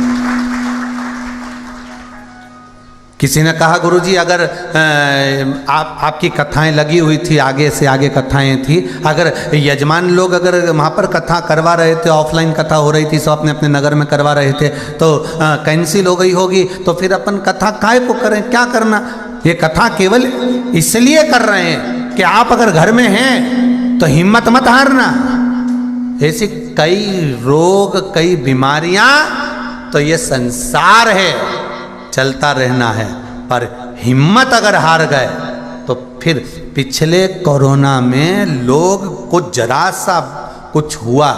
किसी ने कहा, गुरुजी अगर आपकी कथाएं लगी हुई थी, आगे से आगे कथाएं थी, अगर यजमान लोग अगर वहाँ पर कथा करवा रहे थे, ऑफलाइन कथा हो रही थी, सब अपने अपने नगर में करवा रहे थे, तो कैंसिल हो गई होगी, तो फिर अपन कथा काहे को करें, क्या करना। ये कथा केवल इसलिए कर रहे हैं कि आप अगर घर में हैं तो हिम्मत मत हारना। ऐसी कई रोग, कई बीमारियां, तो ये संसार है, चलता रहना है। पर हिम्मत अगर हार गए तो फिर पिछले कोरोना में लोग को जरा सा कुछ हुआ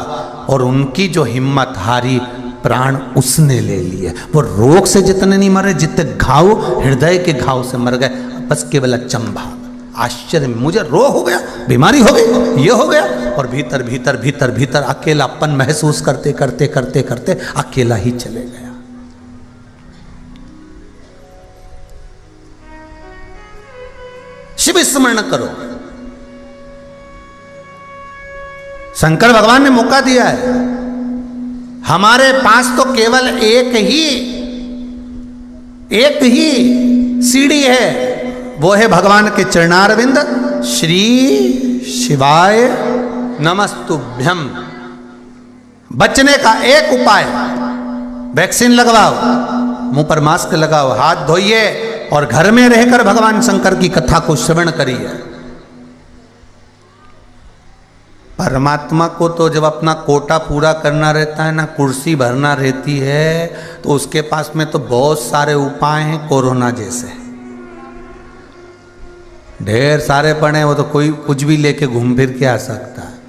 और उनकी जो हिम्मत हारी, प्राण उसने ले लिए। वो रोग से जितने नहीं मरे, जितने घाव, हृदय के घाव से मर गए। बस केवल अचंभा, आश्चर्य, मुझे रोग हो गया, बीमारी हो गई, ये हो गया, और भीतर भीतर भीतर भीतर अकेलापन महसूस करते करते करते करते अकेला ही चले गया। शिव स्मरण करो, शंकर भगवान ने मौका दिया है। हमारे पास तो केवल एक ही सीढ़ी है, वो है भगवान के चरणारविंद। श्री शिवाय नमस्तुभ्यम। बचने का एक उपाय, वैक्सीन लगवाओ, मुंह पर मास्क लगाओ, हाथ धोइए और घर में रहकर भगवान शंकर की कथा को श्रवण करिए। परमात्मा को तो जब अपना कोटा पूरा करना रहता है ना, कुर्सी भरना रहती है, तो उसके पास में तो बहुत सारे उपाय हैं। कोरोना जैसे ढेर सारे पड़े हैं, वो तो कोई कुछ भी लेके घूम फिर के आ सकता है।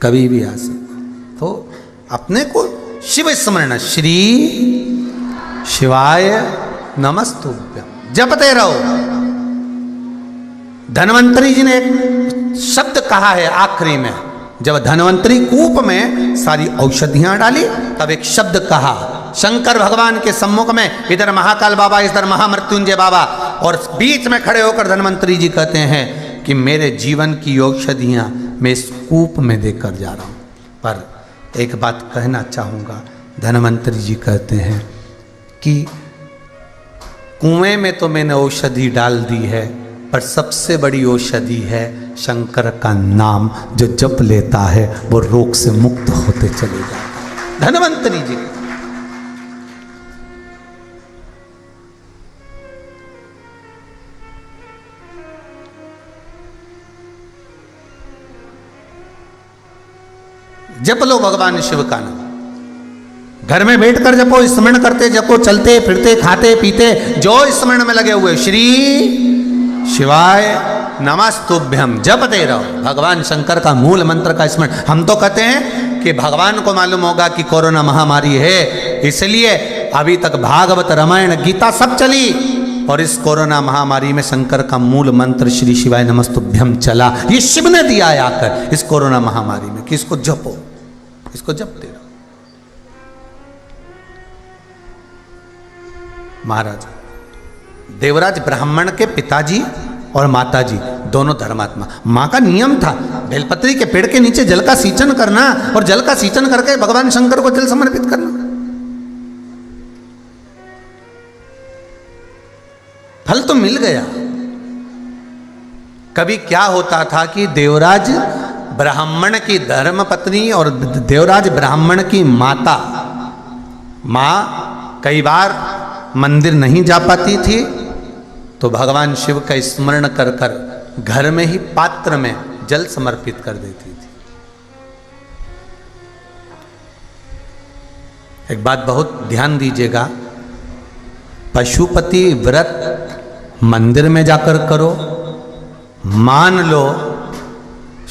कभी भी आ सकता। तो अपने को शिव स्मरण, श्री शिवाय नमस्तुभ्यम जपते रहो। धन्वंतरी जी ने एक शब्द कहा है आखिरी में, जब धन्वंतरी कूप में सारी औषधियां डाली तब एक शब्द कहा शंकर भगवान के सम्मुख में। इधर महाकाल बाबा, इधर महामृत्युंजय बाबा, और बीच में खड़े होकर धन्वंतरी जी कहते हैं कि मेरे जीवन की औषधियां मैं इस कूप में देकर जा रहा हूं। पर एक बात कहना चाहूंगा, धन्वंतरी जी कहते हैं कि कुएं में तो मैंने औषधि डाल दी है, पर सबसे बड़ी औषधि है शंकर का नाम। जो जप लेता है वो रोग से मुक्त होते चले जाता है। धन्वंतरी जी जप लो भगवान शिव का नाम, घर में बैठकर जपो, स्मरण करते जपो, चलते फिरते खाते पीते जो स्मरण में लगे हुए, श्री शिवाय नमस्तुभ्यम जपते रहो। भगवान शंकर का मूल मंत्र का स्मरण। हम तो कहते हैं कि भगवान को मालूम होगा कि कोरोना महामारी है, इसलिए अभी तक भागवत रामायण गीता सब चली, और इस कोरोना महामारी में शंकर का मूल मंत्र श्री शिवाय नमस्तुभ्यम चला। ये शिव ने दिया है आकर इस कोरोना महामारी में कि इसको जपो, इसको जपते रहो। महाराज देवराज ब्राह्मण के पिताजी और माताजी दोनों धर्मात्मा। मां का नियम था बेलपत्री के पेड़ के नीचे जल का सिंचन करना, और जल का सिंचन करके भगवान शंकर को जल समर्पित करना। फल तो मिल गया। कभी क्या होता था कि देवराज ब्राह्मण की धर्मपत्नी और देवराज ब्राह्मण की माता, मां कई बार मंदिर नहीं जा पाती थी, तो भगवान शिव का स्मरण कर कर घर में ही पात्र में जल समर्पित कर देती थी। एक बात बहुत ध्यान दीजिएगा, पशुपति व्रत मंदिर में जाकर करो। मान लो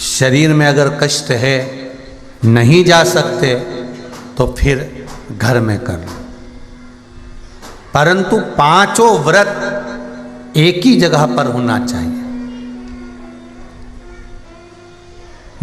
शरीर में अगर कष्ट है, नहीं जा सकते, तो फिर घर में कर लो। परंतु पांचों व्रत एक ही जगह पर होना चाहिए।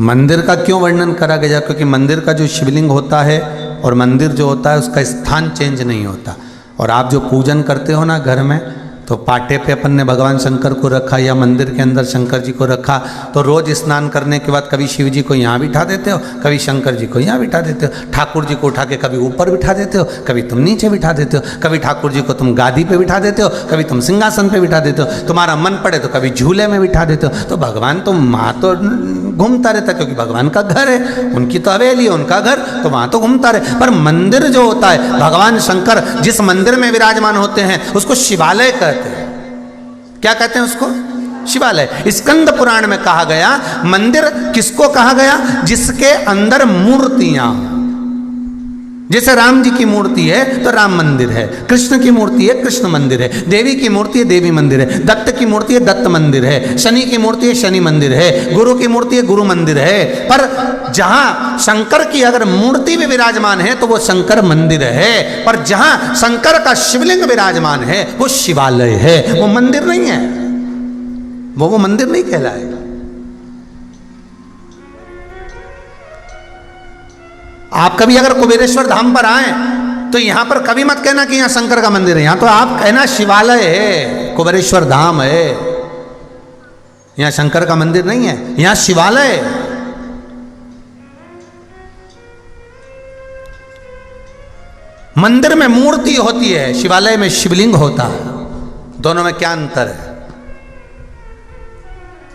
मंदिर का क्यों वर्णन करा गया? क्योंकि मंदिर का जो शिवलिंग होता है और मंदिर जो होता है उसका स्थान चेंज नहीं होता। और आप जो पूजन करते हो ना घर में, तो पाटे पे अपन ने भगवान शंकर को रखा या मंदिर के अंदर शंकर जी को रखा, तो रोज स्नान करने के बाद कभी शिव जी को यहाँ बिठा देते हो, कभी शंकर जी को यहाँ बिठा देते हो, ठाकुर जी को उठा के कभी ऊपर बिठा देते हो, कभी तुम नीचे बिठा देते हो, कभी ठाकुर जी को तुम गादी पे बिठा देते हो, कभी तुम सिंहासन पे बिठा देते हो, तुम्हारा मन पड़े तो कभी झूले में बिठा देते हो। तो भगवान तो वहाँ तो घूमता रहता, क्योंकि भगवान का घर है, उनकी तो हवेली है, उनका घर, तो वहाँ तो घूमता रहे। पर मंदिर जो होता है, भगवान शंकर जिस मंदिर में विराजमान होते हैं उसको शिवालय कहते हैं। क्या कहते हैं उसको? शिवालय। स्कंद पुराण में कहा गया, मंदिर किसको कहा गया? जिसके अंदर मूर्तियां। जैसे राम जी की मूर्ति है तो राम मंदिर है, कृष्ण की मूर्ति है कृष्ण मंदिर है, देवी की मूर्ति है देवी मंदिर है, दत्त की मूर्ति है दत्त मंदिर है, शनि की मूर्ति है शनि मंदिर है, गुरु की मूर्ति है गुरु मंदिर है। पर जहां शंकर की अगर मूर्ति भी विराजमान है तो वो शंकर मंदिर है, पर जहां शंकर का शिवलिंग विराजमान है वो शिवालय है, वो मंदिर नहीं है, वो मंदिर नहीं कहलाएगा। आप कभी अगर कुबेरेश्वर धाम पर आए तो यहां पर कभी मत कहना कि यहां शंकर का मंदिर है, यहां तो आप कहना शिवालय है, कुबेरेश्वर धाम है। यहां शंकर का मंदिर नहीं है, यहां शिवालय है। मंदिर में मूर्ति होती है, शिवालय में शिवलिंग होता है। दोनों में क्या अंतर है?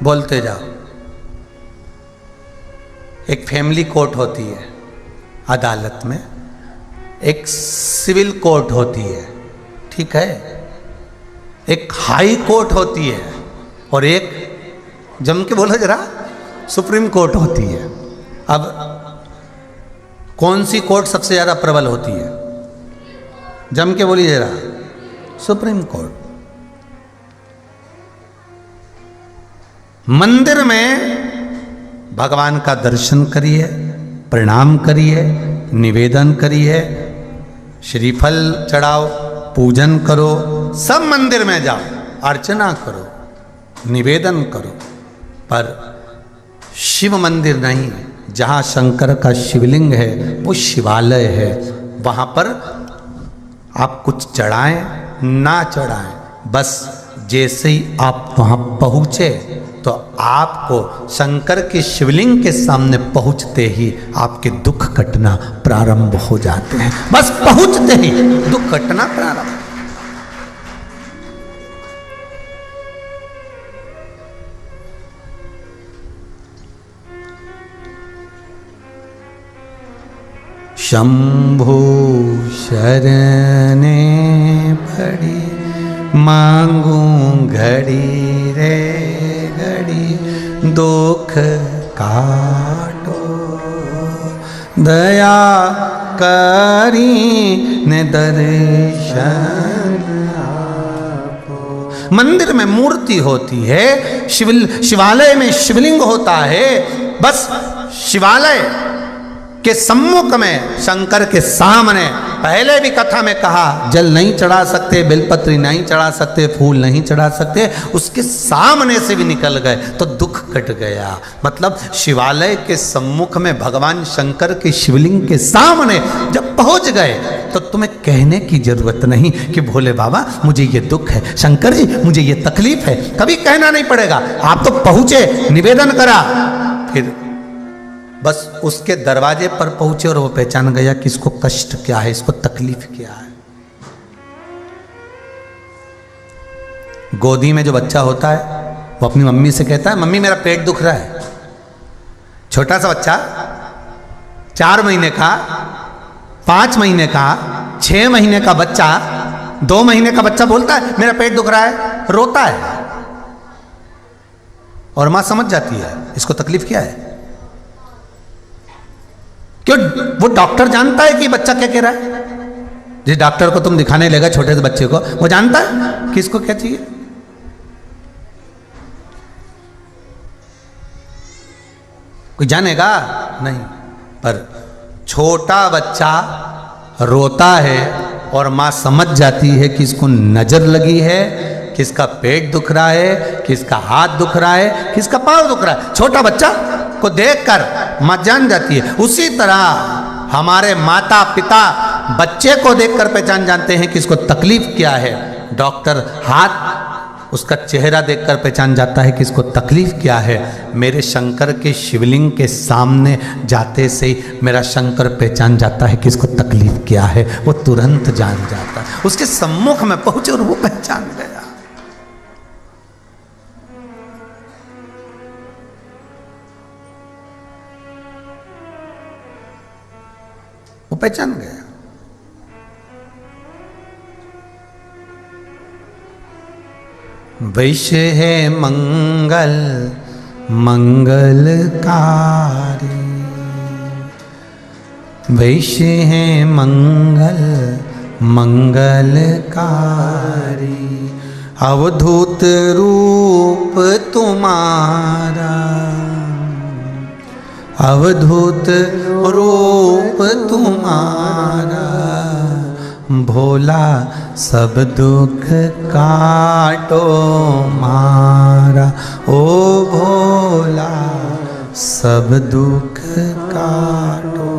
बोलते जाओ। एक फैमिली कोर्ट होती है अदालत में, एक सिविल कोर्ट होती है, ठीक है, एक हाई कोर्ट होती है, और एक जम के बोलो जरा सुप्रीम कोर्ट होती है। अब कौन सी कोर्ट सबसे ज्यादा प्रबल होती है? जम के बोलिए जरा, सुप्रीम कोर्ट। मंदिर में भगवान का दर्शन करिए, प्रणाम करिए, निवेदन करिए, श्रीफल चढ़ाओ, पूजन करो, सब मंदिर में जाओ, अर्चना करो, निवेदन करो, पर शिव मंदिर नहीं। जहाँ शंकर का शिवलिंग है वो शिवालय है, वहाँ पर आप कुछ चढ़ाएं ना चढ़ाएं, बस जैसे ही आप वहाँ पहुँचे तो आपको शंकर के शिवलिंग के सामने पहुँचते ही आपके दुख कटना प्रारंभ हो जाते हैं। बस पहुँचते ही दुख कटना प्रारंभ। शंभु शरणे पड़ी मांगू घड़ी रे घड़ी, दुख काटो दया करी ने दर्शन आपो। मंदिर में मूर्ति होती है, शिवालय में शिवलिंग होता है, बस शिवालय के सम्मुख में शंकर के सामने, पहले भी कथा में कहा, जल नहीं चढ़ा सकते, बेलपत्री नहीं चढ़ा सकते, फूल नहीं चढ़ा सकते, उसके सामने से भी निकल गए तो दुख कट गया। मतलब शिवालय के सम्मुख में भगवान शंकर के शिवलिंग के सामने जब पहुंच गए तो तुम्हें कहने की जरूरत नहीं कि भोले बाबा मुझे ये दुख है, शंकर जी मुझे ये तकलीफ है, कभी कहना नहीं पड़ेगा। आप तो पहुंचे, निवेदन करा, फिर बस उसके दरवाजे पर पहुंचे और वो पहचान गया कि इसको कष्ट क्या है, इसको तकलीफ क्या है। गोदी में जो बच्चा होता है वो अपनी मम्मी से कहता है, मम्मी मेरा पेट दुख रहा है। छोटा सा बच्चा 4 महीने का, 5 महीने का, 6 महीने का बच्चा, 2 महीने का बच्चा बोलता है मेरा पेट दुख रहा है, रोता है, और मां समझ जाती है इसको तकलीफ क्या है। क्यों? वो डॉक्टर जानता है कि बच्चा क्या कह रहा है। जिस डॉक्टर को तुम दिखाने लेगा छोटे से बच्चे को, वो जानता है कि इसको क्या चाहिए। कोई जानेगा नहीं, पर छोटा बच्चा रोता है और मां समझ जाती है कि इसको नजर लगी है, कि इसका पेट दुख रहा है, कि इसका हाथ दुख रहा है, कि इसका पांव दुख रहा है। छोटा बच्चा को देखकर मां जान जाती है। उसी तरह हमारे माता पिता बच्चे को देखकर पहचान जानते हैं कि इसको तकलीफ क्या है। डॉक्टर हाथ, उसका चेहरा देखकर पहचान जाता है कि इसको तकलीफ क्या है। मेरे शंकर के शिवलिंग के सामने जाते से ही मेरा शंकर पहचान जाता है कि इसको तकलीफ क्या है, वो तुरंत जान जाता है। उसके सम्मुख में पहुंचे और वो पहचान गया। वो पहचान गया। वैश्य है मंगल मंगलकारी, वैश्य है मंगल मंगलकारी, अवधूत रूप तुम्हारा, अवधूत रूप तुम्हारा, भोला सब दुख काटो मारा, ओ भोला सब दुख काटो।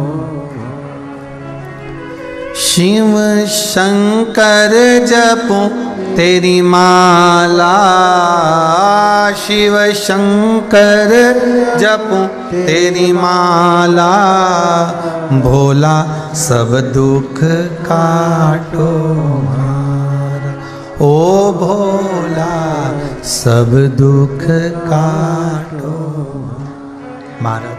शिव शंकर जपूं तेरी माला, शिव शंकर जपूं तेरी माला, भोला सब दुख काटो मारा, ओ भोला सब दुख काटो मारा।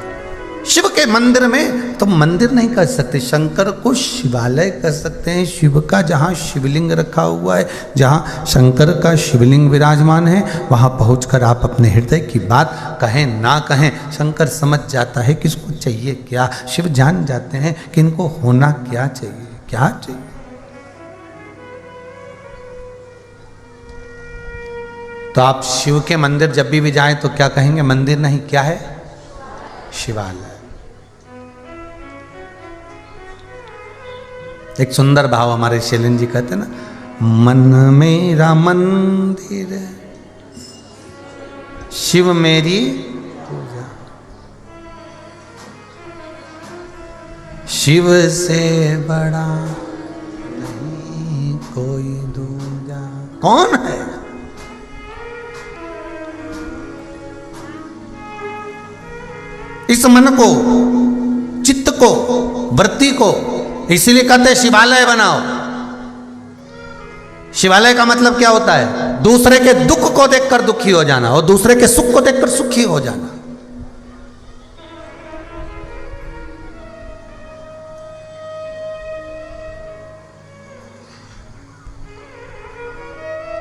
शिव के मंदिर में तो मंदिर नहीं कह सकते, शंकर को शिवालय कह सकते हैं। शिव का जहाँ शिवलिंग रखा हुआ है, जहाँ शंकर का शिवलिंग विराजमान है, वहाँ पहुंचकर आप अपने हृदय की बात कहें ना कहें, शंकर समझ जाता है कि इसको चाहिए क्या। शिव जान जाते हैं कि इनको होना क्या चाहिए, क्या चाहिए। तो आप शिव के मंदिर जब भी जाएं तो क्या कहेंगे? मंदिर नहीं, क्या है? शिवालय। एक सुंदर भाव हमारे शैलेंद्र जी कहते ना, मन मेरा मंदिर शिव मेरी पूजा, शिव से बड़ा नहीं कोई दूजा। कौन है? इस मन को, चित्त को, वृत्ति को, इसीलिए कहते हैं शिवालय बनाओ। शिवालय का मतलब क्या होता है? दूसरे के दुख को देखकर दुखी हो जाना और दूसरे के सुख को देखकर सुखी हो जाना।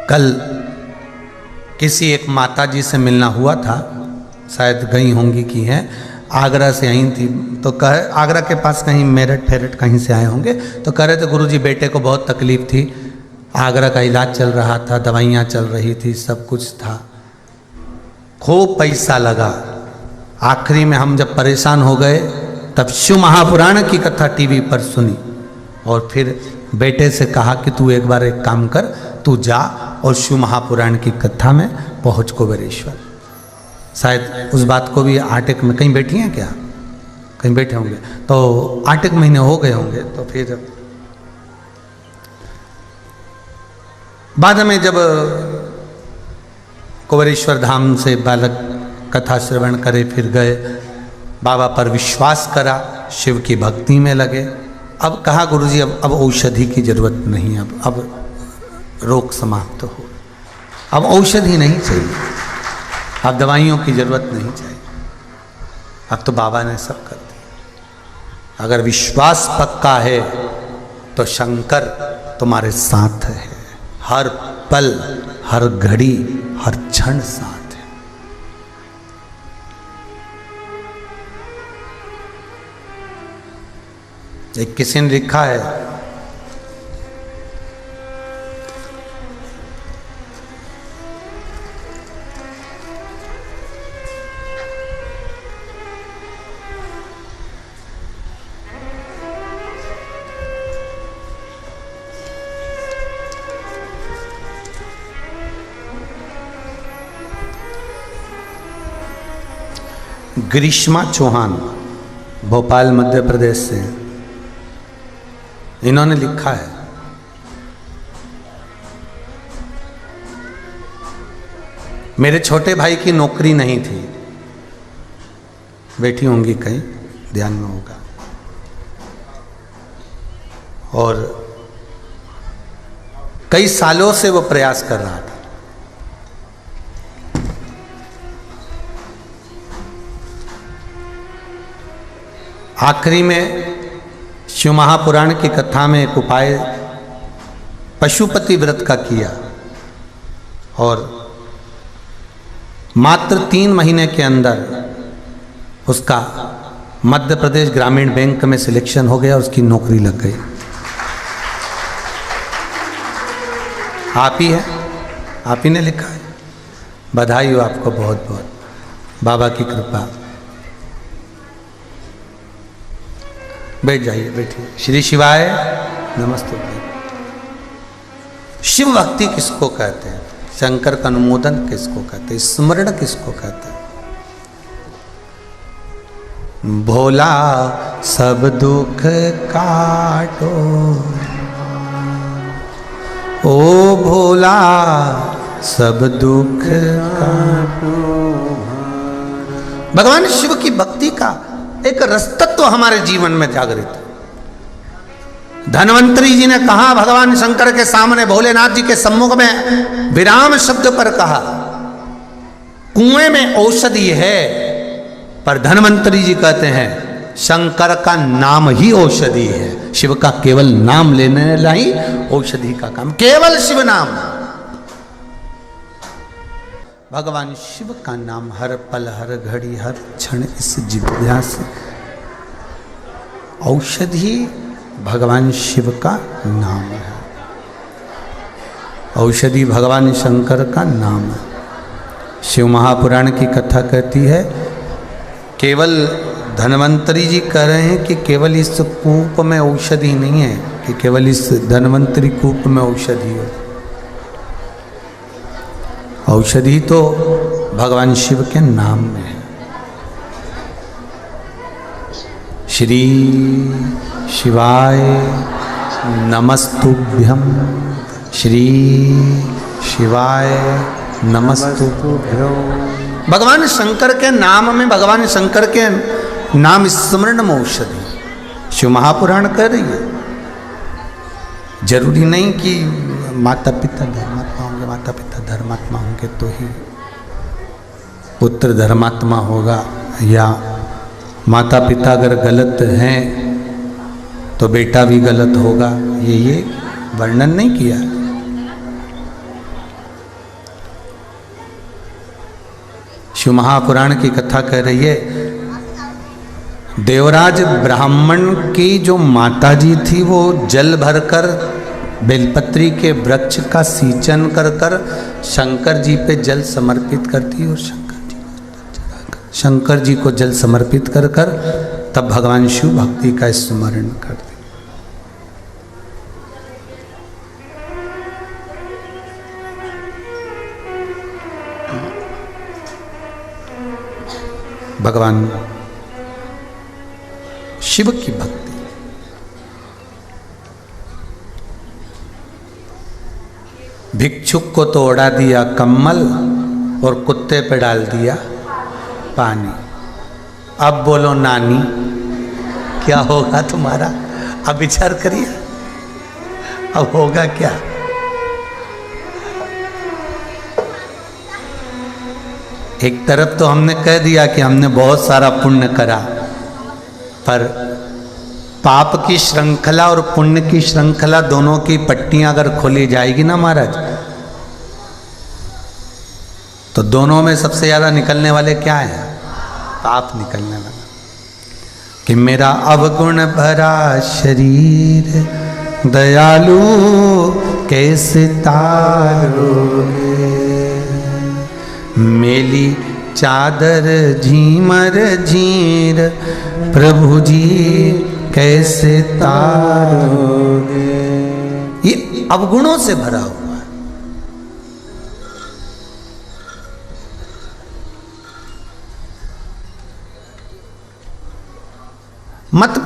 कल किसी एक माता जी से मिलना हुआ था, शायद गई होंगी कि हैं, आगरा से आई थी। तो कह, आगरा के पास कहीं मेरठ फेरठ कहीं से आए होंगे। तो कह रहे थे गुरुजी बेटे को बहुत तकलीफ थी, आगरा का इलाज चल रहा था, दवाइयाँ चल रही थी, सब कुछ था, खूब पैसा लगा। आखिरी में हम जब परेशान हो गए तब शिव महापुराण की कथा टीवी पर सुनी और फिर बेटे से कहा कि तू एक बार एक काम कर, तू जा और शिव महापुराण की कथा में पहुँच कुबेरेश्वर। शायद उस बात को भी 8 में कहीं बैठी हैं क्या? कहीं बैठे होंगे। तो 8 महीने हो गए होंगे। तो फिर बाद में जब कुबेरेश्वर धाम से बालक कथा श्रवण करे, फिर गए, बाबा पर विश्वास करा, शिव की भक्ति में लगे। अब कहा गुरुजी अब औषधि की जरूरत नहीं, अब रोग समाप्त हो, अब औषधि नहीं चाहिए, अब दवाइयों की जरूरत नहीं चाहिए, अब तो बाबा ने सब कर दिया। अगर विश्वास पक्का है तो शंकर तुम्हारे साथ है, हर पल, हर घड़ी, हर क्षण साथ है। एक किसी ने लिखा है, ग्रीष्मा चौहान, भोपाल मध्य प्रदेश से, इन्होंने लिखा है, मेरे छोटे भाई की नौकरी नहीं थी, बैठी होंगी कहीं, ध्यान में होगा, और कई सालों से वो प्रयास कर रहा था। आखिरी में शिव महापुराण की कथा में एक उपाय पशुपति व्रत का किया और मात्र 3 महीने के अंदर उसका मध्य प्रदेश ग्रामीण बैंक में सिलेक्शन हो गया, उसकी नौकरी लग गई। आप ही है, आप ही ने लिखा है। बधाई हो आपको बहुत बहुत, बाबा की कृपा। बैठ जाइए, बैठिए। श्री शिवाय नमस्ते। शिव भक्ति किसको कहते हैं? शंकर का अनुमोदन किसको कहते हैं? स्मरण किसको कहते हैं? भोला सब दुख काटो ओ भोला सब दुख काटो। भगवान शिव की भक्ति का एक रसतत्व हमारे जीवन में जागृत है। धन्वंतरी जी ने कहा भगवान शंकर के सामने, भोलेनाथ जी के सम्मुख में विराम शब्द पर कहा, कुएं में औषधि है, पर धन्वंतरी जी कहते हैं शंकर का नाम ही औषधि है। शिव का केवल नाम लेने लाई औषधि का काम, केवल शिव नाम। भगवान शिव का नाम हर पल हर घड़ी हर क्षण इस जिज्ञासा से, औषधि भगवान शिव का नाम है। औषधि भगवान शंकर का नाम है। शिव महापुराण की कथा कहती है, केवल धन्वंतरी जी कह रहे हैं कि केवल इस कूप में औषधि नहीं है, कि केवल इस धन्वंतरी कूप में औषधि हो। औषधि तो भगवान शिव के नाम में है। श्री शिवाय नमस्तुभ्यं, श्री शिवाय नमस्तुभ्यं। भगवान शंकर के नाम में, भगवान शंकर के नाम स्मरण में औषधि। शिव महापुराण कह रही है, जरूरी नहीं कि माता पिता धर्मात्मा होंगे, माता पिता धर्मात्मा होंगे तो ही पुत्र धर्मात्मा होगा, या माता पिता अगर गलत हैं तो बेटा भी गलत होगा, ये वर्णन नहीं किया। शिव महापुराण की कथा कह रही है, देवराज ब्राह्मण की जो माता जी थी वो जल भरकर बेलपत्री के वृक्ष का सींचन कर कर शंकर जी पे जल समर्पित करती, और शंकर जी को जल समर्पित कर कर तब भगवान शिव भक्ति का स्मरण करते। भगवान शिव की भक्ति। भिक्षुक को तो उड़ा दिया कम्मल और कुत्ते पे डाल दिया पानी। अब बोलो नानी क्या होगा तुम्हारा? अब विचार करिए, अब होगा क्या? एक तरफ तो हमने कह दिया कि हमने बहुत सारा पुण्य करा, पर पाप की श्रृंखला और पुण्य की श्रृंखला दोनों की पट्टियां अगर खोली जाएगी ना महाराज, तो दोनों में सबसे ज्यादा निकलने वाले क्या हैं? पाप निकलने वाला। कि मेरा अवगुण भरा शरीर दयालु कैसे तारोगे, मेली चादर झीमर झीर प्रभु जी कैसे तारोगे। ये अवगुणों से भरा हुआ है। मत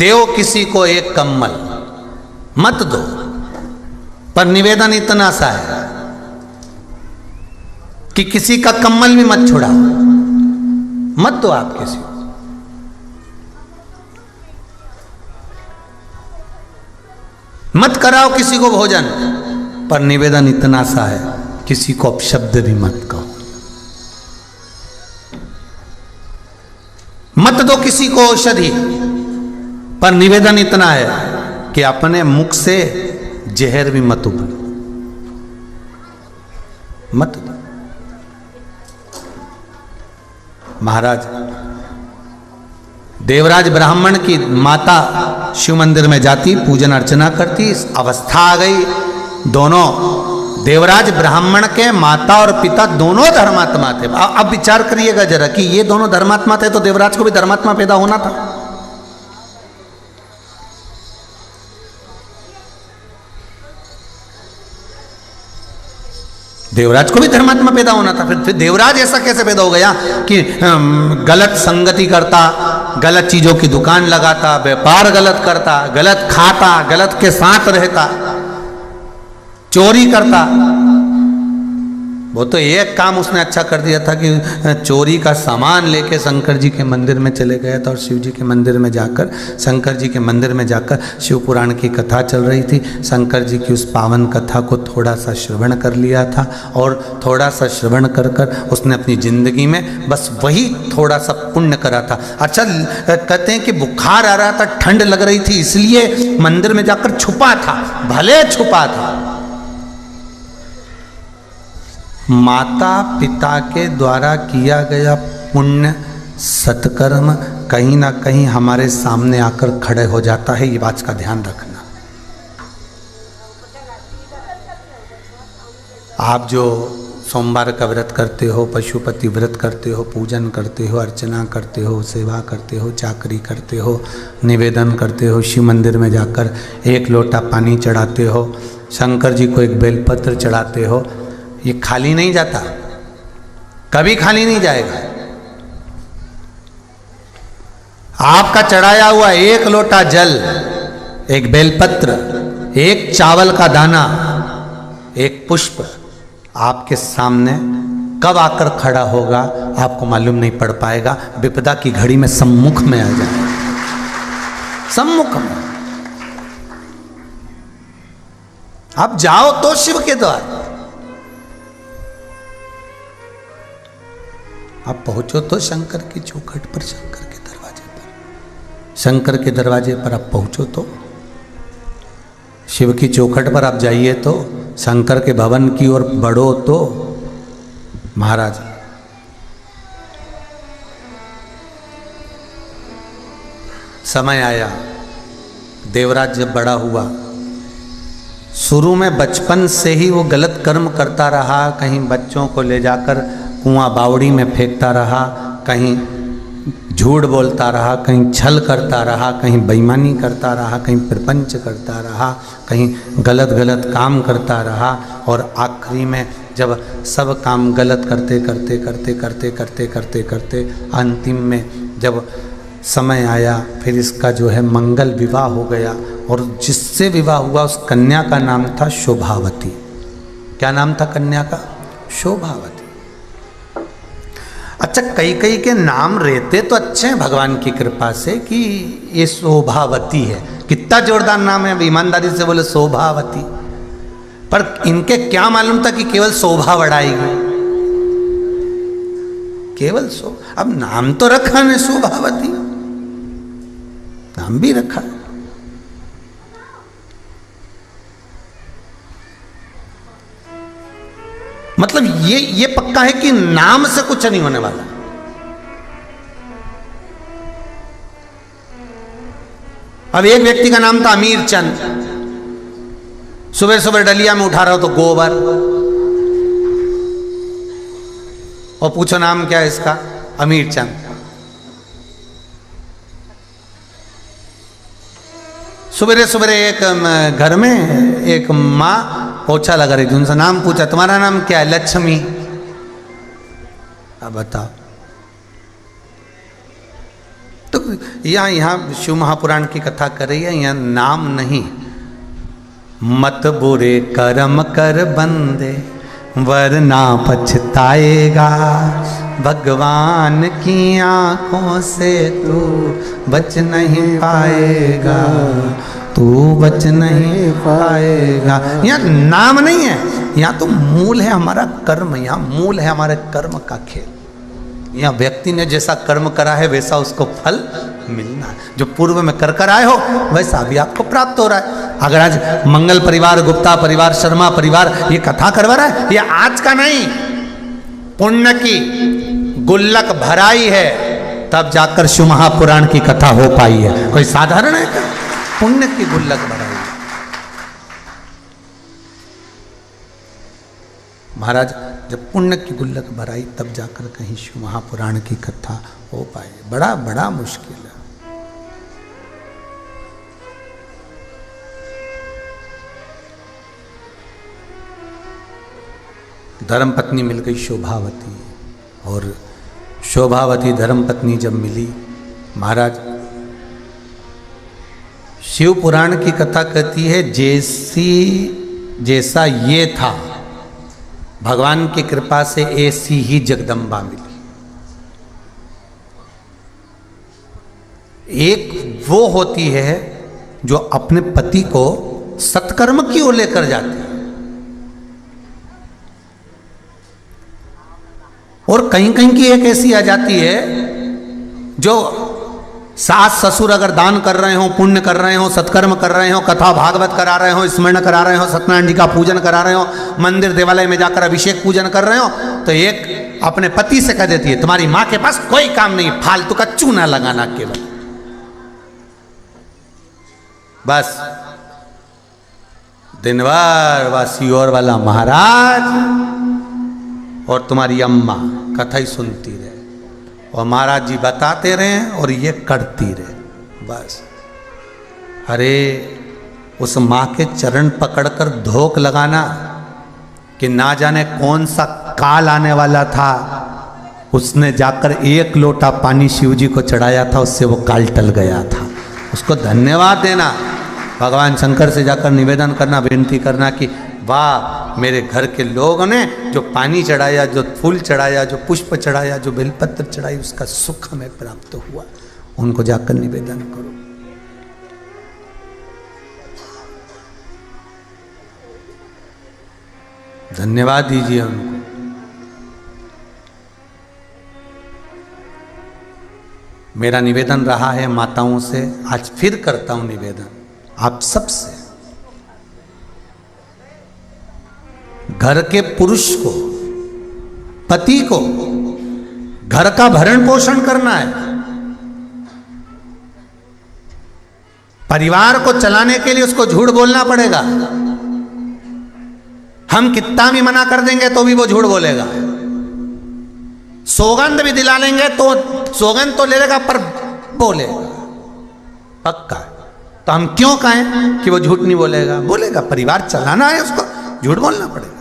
दो किसी को एक कम्मल, मत दो, पर निवेदन इतना सा है कि किसी का कम्मल भी मत छुड़ाओ, मत दो आप किसी को। मत कराओ किसी को भोजन, पर निवेदन इतना सा है किसी को अपशब्द भी मत कहो। मत दो किसी को औषधि, पर निवेदन इतना है कि अपने मुख से जहर भी मत उगलो, मत दो। महाराज देवराज ब्राह्मण की माता शिव मंदिर में जाती, पूजन अर्चना करती, अवस्था आ गई। दोनों देवराज ब्राह्मण के माता और पिता दोनों धर्मात्मा थे। अब विचार करिएगा जरा कि ये दोनों धर्मात्मा थे तो देवराज को भी धर्मात्मा पैदा होना था। देवराज को भी धर्मात्मा पैदा होना था। फिर देवराज ऐसा कैसे पैदा हो गया कि गलत संगति करता, गलत चीजों की दुकान लगाता, व्यापार गलत करता, गलत खाता, गलत के साथ रहता। चोरी करता। वो तो एक काम उसने अच्छा कर दिया था कि चोरी का सामान लेके शंकर जी के मंदिर में चले गया था और शिव जी के मंदिर में जाकर, शंकर जी के मंदिर में जाकर शिव पुराण की कथा चल रही थी। शंकर जी की उस पावन कथा को थोड़ा सा श्रवण कर लिया था और थोड़ा सा श्रवण कर कर उसने अपनी ज़िंदगी में बस वही थोड़ा सा पुण्य करा था। अच्छा, कहते हैं कि बुखार आ रहा था, ठंड लग रही थी, इसलिए मंदिर में जाकर छुपा था, भले छुपा था। माता पिता के द्वारा किया गया पुण्य सत्कर्म कहीं ना कहीं हमारे सामने आकर खड़े हो जाता है, ये बात का ध्यान रखना। आप जो सोमवार का व्रत करते हो, पशुपति व्रत करते हो, पूजन करते हो, अर्चना करते हो, सेवा करते हो, चाकरी करते हो, निवेदन करते हो, शिव मंदिर में जाकर एक लोटा पानी चढ़ाते हो, शंकर जी को एक बेलपत्र चढ़ाते हो, ये खाली नहीं जाता, कभी खाली नहीं जाएगा। आपका चढ़ाया हुआ एक लोटा जल, एक बेलपत्र, एक चावल का दाना, एक पुष्प आपके सामने कब आकर खड़ा होगा आपको मालूम नहीं पड़ पाएगा। विपदा की घड़ी में सम्मुख में आ जाएगा, सम्मुख में। आप जाओ तो शिव के द्वार, आप पहुंचो तो शंकर की चौखट पर, शंकर के दरवाजे पर, शंकर के दरवाजे पर आप पहुंचो तो, शिव की चौखट पर आप जाइए तो, शंकर के भवन की ओर बढ़ो तो। महाराज समय आया, देवराज जब बड़ा हुआ, शुरू में बचपन से ही वो गलत कर्म करता रहा, कहीं बच्चों को ले जाकर कुआं बावड़ी में फेंकता रहा, कहीं झूठ बोलता रहा, कहीं छल करता रहा, कहीं बेईमानी करता रहा, कहीं प्रपंच करता रहा, कहीं गलत गलत काम करता रहा, और आखिरी में जब सब काम गलत करते करते करते करते करते करते करते अंतिम में जब समय आया, फिर इसका जो है मंगल विवाह हो गया, और जिससे विवाह हुआ उस कन्या का नाम था शोभावती। क्या नाम था कन्या का? शोभावती। अच्छा, कई कई के नाम रहते तो अच्छे हैं भगवान की कृपा से कि ये शोभावती है, कितना जोरदार नाम है, ईमानदारी से बोले शोभावती। पर इनके क्या मालूम था कि केवल शोभा बढ़ाएगी, केवल अब नाम तो रखा है शोभावती, नाम भी रखा। मतलब ये पक्का है कि नाम से कुछ नहीं होने वाला। अब एक व्यक्ति का नाम था अमीर चंद, सुबह सुबह डलिया में उठा रहा हो तो गोबर, और पूछो नाम क्या है इसका? अमीर चंद। सुबह सुबह एक घर में एक माँ पोछा लगा रही थी, उनसे नाम पूछा, तुम्हारा नाम क्या है? लक्ष्मी। अब बताओ। तो यहाँ शिव महापुराण की कथा कर रही है, यहाँ नाम नहीं। मत बुरे कर्म कर बंदे वरना पछताएगा, भगवान की आंखों से तू बच नहीं पाएगा, तू बच नहीं पाएगा। यहाँ नाम नहीं है, यहाँ तो मूल है हमारा कर्म, यहाँ मूल है हमारे कर्म का खेल। यहाँ व्यक्ति ने जैसा कर्म करा है वैसा उसको फल मिलना है। जो पूर्व में कर आए हो वैसा भी आपको प्राप्त हो रहा है। अगर आज मंगल परिवार, गुप्ता परिवार, शर्मा परिवार ये कथा करवा रहा है, ये आज का नहीं, पुण्य की गुल्लक भराई है तब जाकर शिव महापुराण की कथा हो पाई है। कोई साधारण है क्या? पुण्य की गुल्लक भराई। महाराज जब पुण्य की गुल्लक भराई तब जाकर कहीं शिव महापुराण की कथा हो पाई। बड़ा बड़ा मुश्किल है। धर्मपत्नी मिल गई शोभावती, और शोभावती धर्मपत्नी जब मिली, महाराज शिव पुराण की कथा कहती है जैसी जैसा ये था, भगवान की कृपा से ऐसी ही जगदम्बा मिली। एक वो होती है जो अपने पति को सत्कर्म की ओर लेकर जाती है, और कहीं कहीं की एक ऐसी आ जाती है जो सास ससुर अगर दान कर रहे हो, पुण्य कर रहे हो, सत्कर्म कर रहे हो, कथा भागवत करा रहे हो, स्मरण करा रहे हो, सत्यनारायण जी का पूजन करा रहे हो, मंदिर देवालय में जाकर अभिषेक पूजन कर रहे हो, तो एक अपने पति से कह देती है तुम्हारी मां के पास कोई काम नहीं, फालतू का चूना लगाना केवल। बस दिन भर वासियोर वाला महाराज और तुम्हारी अम्मा कथा ही सुनती रहे, और महाराज जी बताते रहे और ये करती रहे बस। अरे उस माँ के चरण पकड़कर धोख लगाना कि ना जाने कौन सा काल आने वाला था, उसने जाकर एक लोटा पानी शिव जी को चढ़ाया था, उससे वो काल टल गया था, उसको धन्यवाद देना। भगवान शंकर से जाकर निवेदन करना, विनती करना कि वाह मेरे घर के लोगों ने जो पानी चढ़ाया, जो फूल चढ़ाया, जो पुष्प चढ़ाया, जो बेलपत्र चढ़ाई, उसका सुख हमें प्राप्त हुआ, उनको जाकर निवेदन करो। धन्यवाद दीजिए उनको। मेरा निवेदन रहा है माताओं से, आज फिर करता हूं निवेदन आप सबसे, घर के पुरुष को, पति को घर का भरण पोषण करना है, परिवार को चलाने के लिए उसको झूठ बोलना पड़ेगा। हम कितना भी मना कर देंगे तो भी वो झूठ बोलेगा, सौगंध भी दिला लेंगे तो सौगंध तो ले लेगा पर बोलेगा पक्का। तो हम क्यों कहें कि वो झूठ नहीं बोलेगा? बोलेगा, परिवार चलाना है उसको, झूठ बोलना पड़ेगा।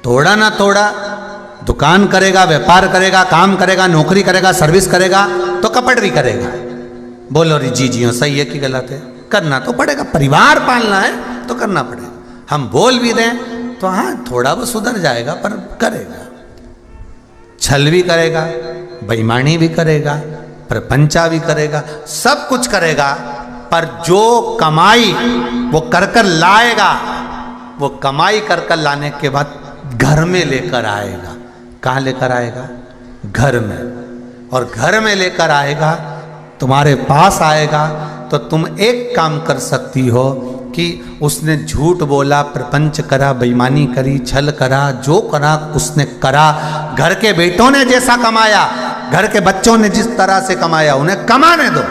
थोड़ा ना थोड़ा दुकान करेगा, व्यापार करेगा, काम करेगा, नौकरी करेगा, सर्विस करेगा तो कपट भी करेगा। बोलो रे जी जी सही है कि गलत है? करना तो पड़ेगा, परिवार पालना है तो करना पड़ेगा। हम बोल भी दें तो हाँ थोड़ा वो सुधर जाएगा पर करेगा, छल भी करेगा, बेईमानी भी करेगा, प्रपंचा भी करेगा, सब कुछ करेगा, पर जो कमाई वो कर कर लाएगा, वो कमाई कर कर लाने के बाद घर में लेकर आएगा। कहाँ लेकर आएगा? घर में। और घर में लेकर आएगा, तुम्हारे पास आएगा तो तुम एक काम कर सकती हो कि उसने झूठ बोला, प्रपंच करा, बेईमानी करी, छल करा, जो करा उसने करा, घर के बेटों ने जैसा कमाया, घर के बच्चों ने जिस तरह से कमाया, उन्हें कमाने दो।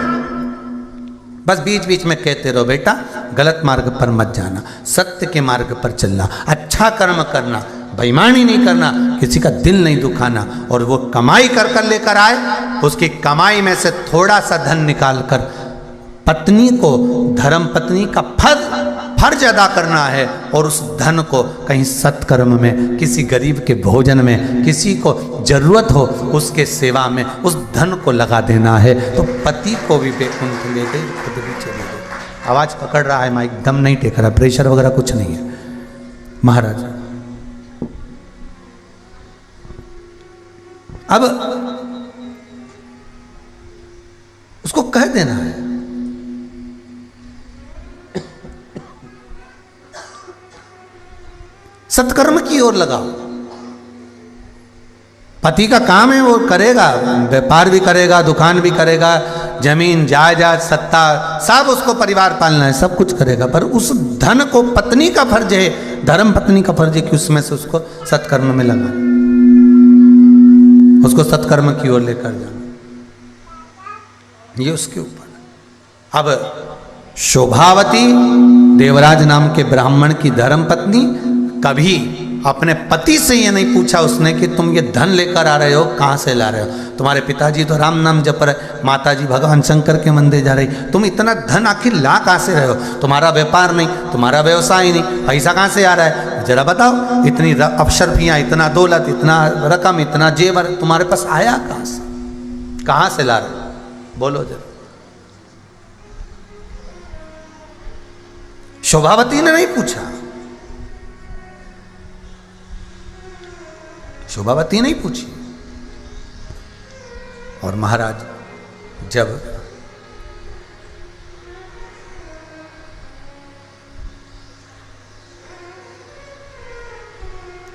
बस बीच बीच में कहते रहो बेटा गलत मार्ग पर मत जाना, सत्य के मार्ग पर चलना, अच्छा कर्म करना, बेईमानी नहीं करना, किसी का दिल नहीं दुखाना। और वो कमाई कर कर लेकर आए, उसकी कमाई में से थोड़ा सा धन निकाल कर पत्नी को, धर्म पत्नी का फर्ज अदा करना है, और उस धन को कहीं सत्कर्म में, किसी गरीब के भोजन में, किसी को जरूरत हो उसके सेवा में उस धन को लगा देना है। तो पति को भी बैकुंठ ले गए, खुद भी चले गए। आवाज पकड़ रहा है, माइक दम नहीं टेक रहा, प्रेशर वगैरह कुछ नहीं है महाराज। अब उसको कह देना है सत्कर्म की ओर लगाओ। पति का काम है वो करेगा, व्यापार भी करेगा, दुकान भी करेगा, जमीन जायदाद सत्ता सब उसको परिवार पालना है, सब कुछ करेगा, पर उस धन को पत्नी का फर्ज है, धर्म पत्नी का फर्ज है कि उसमें से उसको सत्कर्म में लगा, उसको सत्कर्म की ओर लेकर जाना, ये उसके ऊपर। अब शोभावती देवराज नाम के ब्राह्मण की धर्म पत्नी कभी अपने पति से ये नहीं पूछा उसने कि तुम ये धन लेकर आ रहे हो, कहाँ से ला रहे हो? तुम्हारे पिताजी तो राम नाम जप रहे, माताजी भगवान शंकर के मंदिर जा रही, तुम इतना धन आखिर ला कहाँ से रहे हो? तुम्हारा व्यापार नहीं, तुम्हारा व्यवसाय नहीं, पैसा कहाँ से आ रहा है? जरा बताओ, इतनी अफशरफियाँ, इतना दौलत, इतना रकम, इतना जेवर तुम्हारे पास आया कहाँ से ला रहे हो? बोलो जरा। शोभावती ने नहीं पूछा, शोभावती नहीं पूछी। और महाराज जब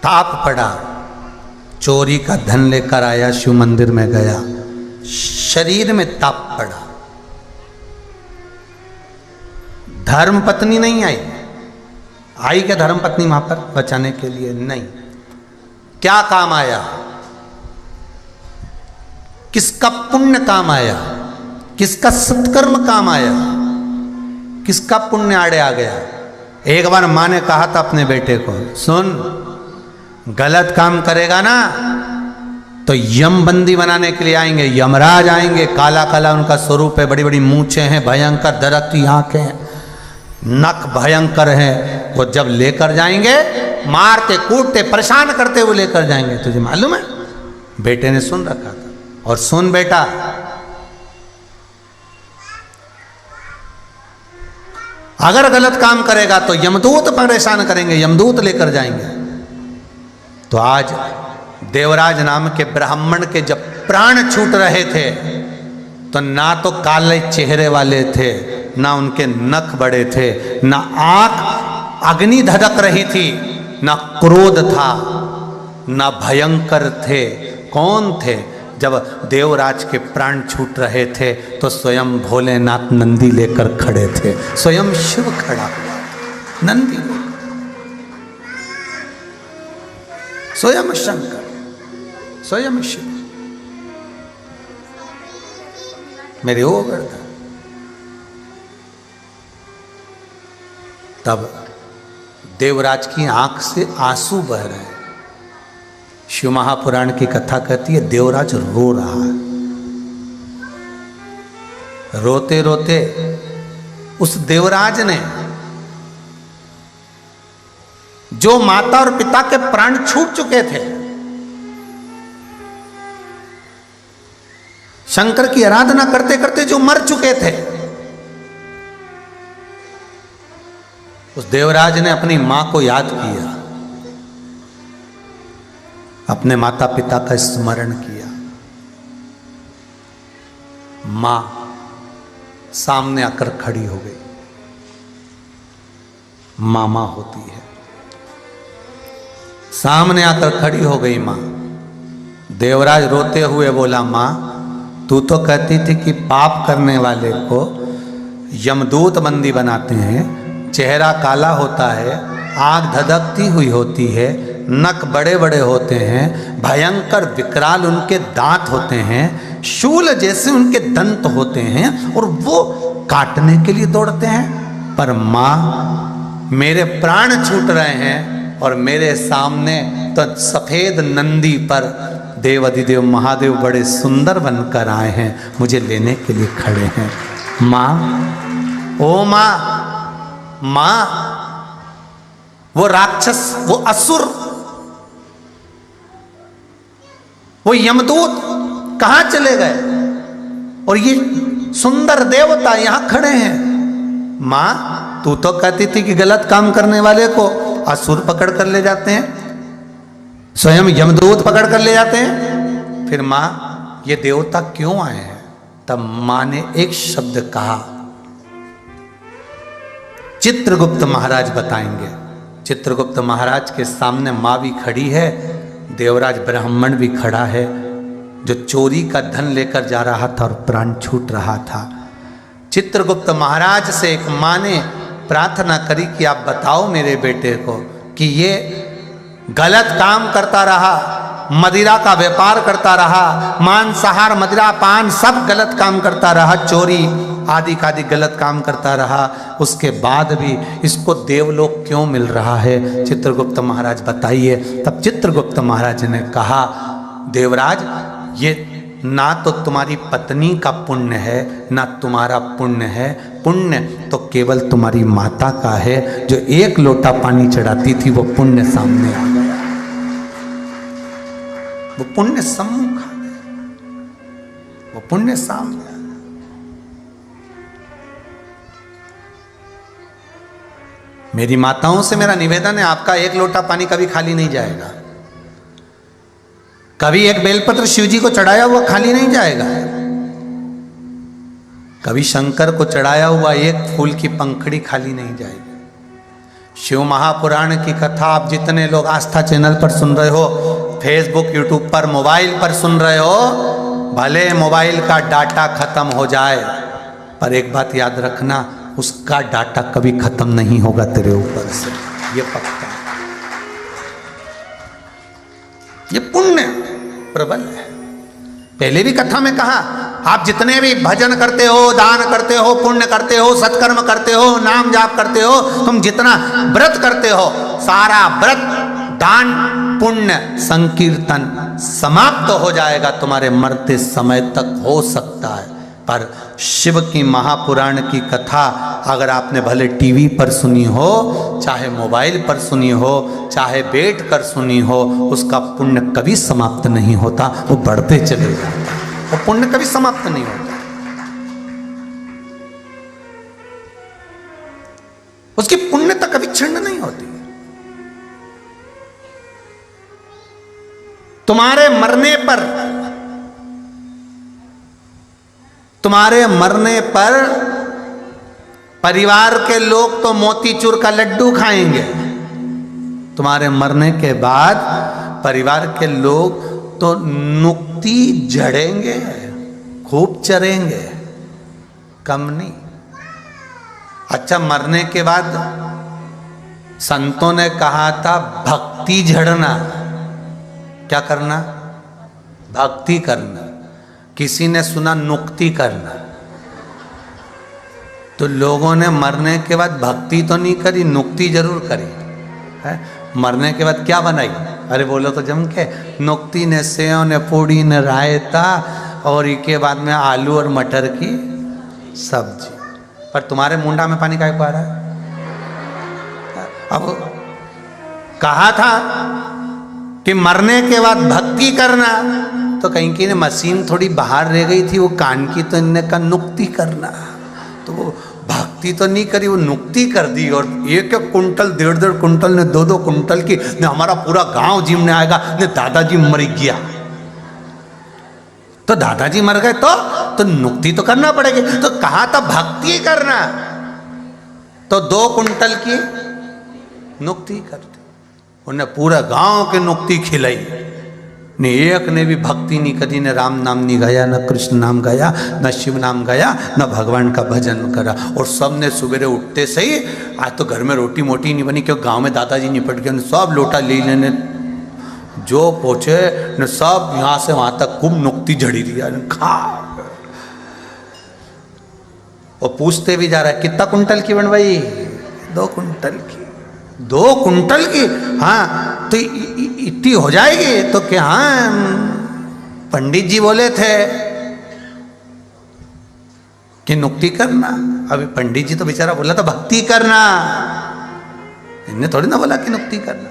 ताप पड़ा, चोरी का धन लेकर आया, शिव मंदिर में गया, शरीर में ताप पड़ा, धर्म पत्नी नहीं आई। आई क्या धर्म पत्नी वहां पर बचाने के लिए? नहीं। क्या काम आया? किसका पुण्य काम आया? किसका सत्कर्म काम आया? किसका पुण्य आड़े आ गया? एक बार मां ने कहा था अपने बेटे को, सुन, गलत काम करेगा ना तो यम बंदी बनाने के लिए आएंगे, यमराज आएंगे, काला काला उनका स्वरूप है, बड़ी बड़ी मूंछें हैं, भयंकर दरकती आंखें हैं, नख भयंकर है। वो जब लेकर जाएंगे, मारते कूटते परेशान करते हुए लेकर जाएंगे। तुझे मालूम है? बेटे ने सुन रखा था। और सुन बेटा, अगर गलत काम करेगा तो यमदूत परेशान करेंगे, यमदूत लेकर जाएंगे। तो आज देवराज नाम के ब्राह्मण के जब प्राण छूट रहे थे, तो ना तो काले चेहरे वाले थे, ना उनके नख बड़े थे, ना आंख अग्नि धधक रही थी, ना क्रोध था, ना भयंकर थे। कौन थे? जब देवराज के प्राण छूट रहे थे तो स्वयं भोलेनाथ नंदी लेकर खड़े थे, स्वयं शिव खड़ा हुआ, नंदी स्वयं शंकर, स्वयं शिव। मेरे ओ गर्दन। तब देवराज की आंख से आंसू बह रहे हैं। शिव महापुराण की कथा कहती है देवराज रो रहा है। रोते रोते उस देवराज ने, जो माता और पिता के प्राण छूट चुके थे, शंकर की आराधना करते करते जो मर चुके थे, उस देवराज ने अपनी मां को याद किया, अपने माता पिता का स्मरण किया। मां सामने आकर खड़ी हो गई। मामा होती है, सामने आकर खड़ी हो गई मां। देवराज रोते हुए बोला, मां तू तो कहती थी कि पाप करने वाले को यमदूत बंदी बनाते हैं, चेहरा काला होता है, आंख धधकती हुई होती है, नख बड़े बड़े होते हैं, भयंकर विकराल उनके दांत होते हैं, शूल जैसे उनके दंत होते हैं और वो काटने के लिए दौड़ते हैं। पर मां, मेरे प्राण छूट रहे हैं और मेरे सामने तो सफेद नंदी पर देवाधिदेव महादेव बड़े सुंदर बनकर आए हैं, मुझे लेने के लिए खड़े हैं। मां, ओ मां, मां, वो राक्षस, वो असुर, वो यमदूत कहां चले गए और ये सुंदर देवता यहां खड़े हैं। मां, तू तो कहती थी कि गलत काम करने वाले को असुर पकड़ कर ले जाते हैं, स्वयं यमदूत पकड़ कर ले जाते हैं, फिर मां ये देवता क्यों आए हैं? तब मां ने एक शब्द कहा, चित्रगुप्त महाराज बताएंगे। चित्रगुप्त महाराज के सामने मां भी खड़ी है, देवराज ब्राह्मण भी खड़ा है, जो चोरी का धन लेकर जा रहा था और प्राण छूट रहा था। चित्रगुप्त महाराज से एक मां ने प्रार्थना करी कि आप बताओ मेरे बेटे को कि ये गलत काम करता रहा, मदिरा का व्यापार करता रहा, मांसाहार मदिरा पान सब गलत काम करता रहा, चोरी आदि का आदि गलत काम करता रहा, उसके बाद भी इसको देवलोक क्यों मिल रहा है? चित्रगुप्त महाराज बताइए। तब चित्रगुप्त महाराज ने कहा, देवराज ये ना तो तुम्हारी पत्नी का पुण्य है, ना तुम्हारा पुण्य है, पुण्य तो केवल तुम्हारी माता का है, जो एक लोटा पानी चढ़ाती थी, वो पुण्य सामने आ गया, वो पुण्य सम्मुख आ गया, वो पुण्य सामने आ गया। मेरी माताओं से मेरा निवेदन है, आपका एक लोटा पानी कभी खाली नहीं जाएगा, कभी एक बेलपत्र शिव जी को चढ़ाया हुआ खाली नहीं जाएगा, कभी शंकर को चढ़ाया हुआ एक फूल की पंखड़ी खाली नहीं जाएगी। शिव महापुराण की कथा आप जितने लोग आस्था चैनल पर सुन रहे हो, फेसबुक यूट्यूब पर मोबाइल पर सुन रहे हो, भले मोबाइल का डाटा खत्म हो जाए पर एक बात याद रखना, उसका डाटा कभी खत्म नहीं होगा तेरे ऊपर से, ये पक्का। ये पुण्य प्रबल है। पहले भी कथा में कहा, आप जितने भी भजन करते हो, दान करते हो, पुण्य करते हो, सत्कर्म करते हो, नाम जाप करते हो, तुम जितना व्रत करते हो, सारा व्रत, दान, पुण्य, संकीर्तन समाप्त हो जाएगा तुम्हारे मरते समय तक, हो सकता है। पर शिव की महापुराण की कथा अगर आपने भले टीवी पर सुनी हो, चाहे मोबाइल पर सुनी हो, चाहे बैठ कर सुनी हो, उसका पुण्य कभी समाप्त नहीं होता, वो बढ़ते चले जाता है, वो पुण्य कभी समाप्त नहीं होता, उसकी पुण्यता कभी क्षीण नहीं होती। तुम्हारे मरने पर परिवार के लोग तो मोतीचूर का लड्डू खाएंगे, तुम्हारे मरने के बाद परिवार के लोग तो नुक्ती झड़ेंगे, खूब चरेंगे, कम नहीं। अच्छा, मरने के बाद संतों ने कहा था भक्ति झड़ना, क्या करना? भक्ति करना। किसी ने सुना नुक्ति करना। तो लोगों ने मरने के बाद भक्ति तो नहीं करी, नुक्ति जरूर करी है। मरने के बाद क्या बनाई? अरे बोलो तो जम के, नुक्ति ने सेव ने पूड़ी ने रायता और इसके बाद में आलू और मटर की सब्जी। पर तुम्हारे मुंडा में पानी काहे को आ रहा है? अब कहा था कि मरने के बाद भक्ति करना, तो कहीं की ने मशीन थोड़ी बाहर रह गई थी वो कान की, तो इनने कहा नुक्ति करना। तो वो भक्ति तो नहीं करी, वो नुक्ति कर दी। और एक कुंटल, 1.5 कुंटल ने 2 कुंटल की ने हमारा पूरा गांव जिमने आएगा, ने दादाजी मर गया। तो दादाजी मर गए तो नुक्ति तो करना पड़ेगी। तो कहा था भक्ति करना, तो 2 कुंटल की नुक्ति करते, उन्हें पूरा गांव के नुक्ति खिलाई। ने एक ने भी भक्ति नहीं करी, न राम नाम नहीं गाया, न कृष्ण नाम गाया, न शिव नाम गाया, न भगवान का भजन करा। और सब ने सवेरे उठते से ही, आज तो घर में रोटी मोटी नहीं बनी क्योंकि गांव में दादाजी निपट गए, सब लोटा ले लेने जो पहुंचे न सब यहाँ से वहां तक खूब नुक्ति झड़ी दिया, खा। और पूछते भी जा रहा है कितना कुंटल की बनवाई? 2 कुंटल की। 2 कुंटल की? हाँ, तो इतनी हो जाएगी? तो क्या? हाँ, पंडित जी बोले थे कि नुक्ति करना। अभी पंडित जी तो बेचारा बोला था भक्ति करना, इन्हें थोड़ी ना बोला कि नुक्ति करना।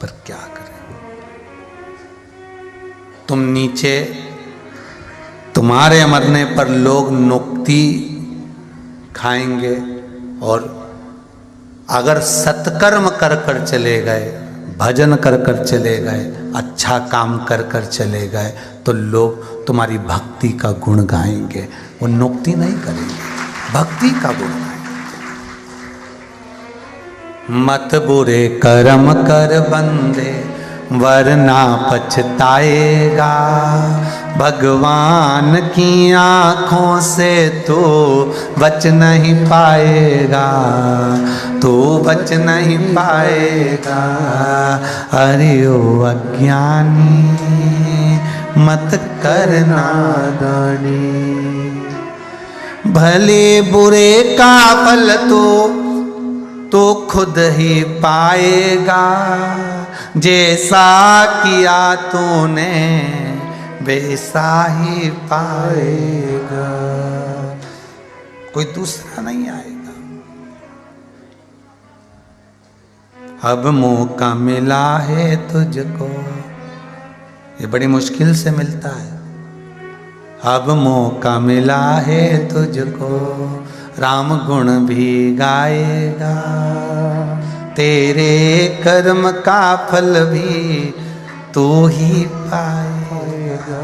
पर क्या करें, तुम नीचे, तुम्हारे मरने पर लोग नुक्ति खाएंगे। और अगर सत्कर्म कर कर चले गए, भजन कर कर चले गए, अच्छा काम कर कर चले गए, तो लोग तुम्हारी भक्ति का गुण गाएंगे, वो नुक्ति नहीं करेंगे, भक्ति का गुण गाएंगे। मत बुरे कर्म कर बंदे वरना पछताएगा, भगवान की आँखों से तो बच नहीं पाएगा, तो बच नहीं पाएगा। अरे ओ अज्ञानी मत करना दानी, भले बुरे का फल तो खुद ही पाएगा, जैसा किया तूने वैसा ही पाएगा, कोई दूसरा नहीं आएगा। अब मौका मिला है तुझको, ये बड़ी मुश्किल से मिलता है। अब मौका मिला है तुझको, राम गुण भी गाएगा, तेरे कर्म का फल भी तू ही पाएगा,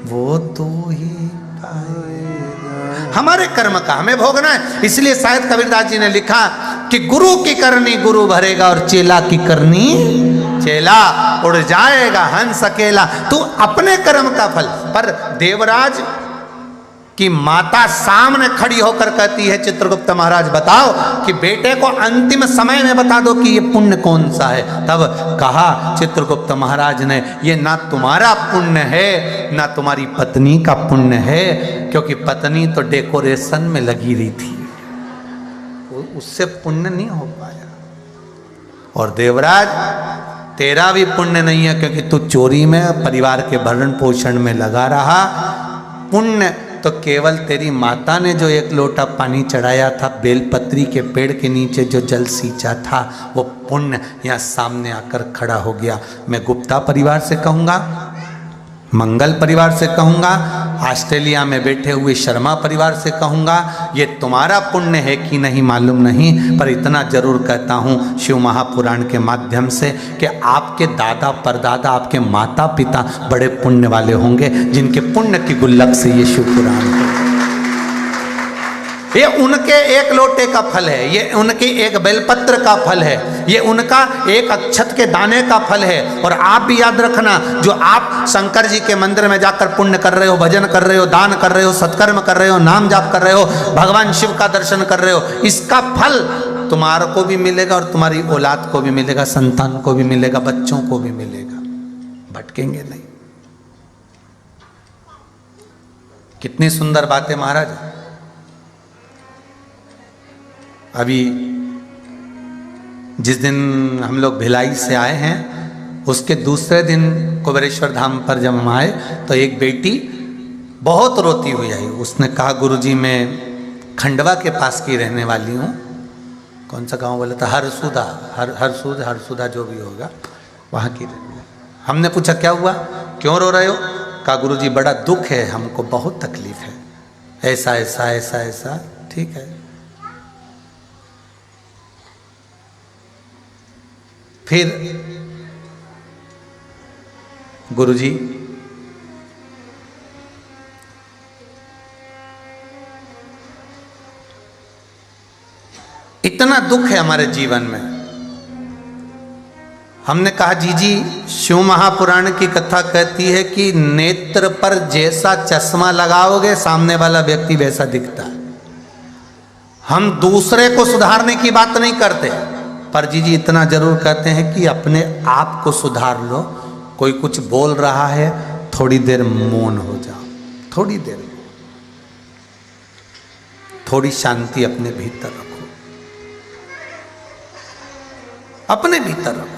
वो तू ही पाएगा। हमारे कर्म का हमें भोगना है। इसलिए शायद कबीरदास जी ने लिखा कि गुरु की करनी गुरु भरेगा और चेला की करनी चेला, उड़ जाएगा हंस अकेला। तू अपने कर्म का फल। पर देवराज की माता सामने खड़ी होकर कहती है, चित्रगुप्त महाराज बताओ कि बेटे को अंतिम समय में बता दो कि ये पुण्य कौन सा है। तब कहा चित्रगुप्त महाराज ने, ये ना तुम्हारा पुण्य है ना तुम्हारी पत्नी का पुण्य है, क्योंकि पत्नी तो डेकोरेशन में लगी रही थी, उससे पुण्य नहीं हो पाया। और देवराज तेरा भी पुण्य नहीं है, क्योंकि तू चोरी में परिवार के भरण पोषण में लगा रहा। पुण्य तो केवल तेरी माता ने जो एक लोटा पानी चढ़ाया था, बेलपत्री के पेड़ के नीचे जो जल सींचा था, वो पुण्य यहाँ सामने आकर खड़ा हो गया। मैं गुप्ता परिवार से कहूँगा, मंगल परिवार से कहूँगा, ऑस्ट्रेलिया में बैठे हुए शर्मा परिवार से कहूँगा, ये तुम्हारा पुण्य है कि नहीं मालूम नहीं, पर इतना जरूर कहता हूँ शिव महापुराण के माध्यम से कि आपके दादा परदादा, आपके माता पिता बड़े पुण्य वाले होंगे, जिनके पुण्य की गुल्लक से ये शिव पुराण है। ये उनके एक लोटे का फल है, ये उनके एक बेलपत्र का फल है, ये उनका एक अक्षत के दाने का फल है। और आप भी याद रखना, जो आप शंकर जी के मंदिर में जाकर पुण्य कर रहे हो, भजन कर रहे हो, दान कर रहे हो, सत्कर्म कर रहे हो, नाम जाप कर रहे हो, भगवान शिव का दर्शन कर रहे हो, इसका फल तुम्हारे को भी मिलेगा और तुम्हारी औलाद को भी मिलेगा, संतान को भी मिलेगा, बच्चों को भी मिलेगा। भटकेंगे नहीं। कितनी सुंदर बात है महाराज। अभी जिस दिन हम लोग भिलाई से आए हैं, उसके दूसरे दिन कुबेरेश्वर धाम पर जब हम आए तो एक बेटी बहुत रोती हुई आई। उसने कहा, गुरुजी मैं खंडवा के पास की रहने वाली हूँ। कौन सा गांव बोला था? हरसुदा, हरसुदा जो भी होगा वहाँ की रहने। हमने पूछा क्या हुआ, क्यों रो रहे हो? कहा गुरुजी बड़ा दुख है, हमको बहुत तकलीफ है, ऐसा ऐसा ऐसा ऐसा। ठीक है। फिर गुरुजी इतना दुख है हमारे जीवन में। हमने कहा जी शिव महापुराण की कथा कहती है कि नेत्र पर जैसा चश्मा लगाओगे सामने वाला व्यक्ति वैसा दिखता है। हम दूसरे को सुधारने की बात नहीं करते, पर जी इतना जरूर कहते हैं कि अपने आप को सुधार लो। कोई कुछ बोल रहा है, थोड़ी देर मौन हो जाओ, थोड़ी देर, थोड़ी शांति अपने भीतर रखो, अपने भीतर रखो।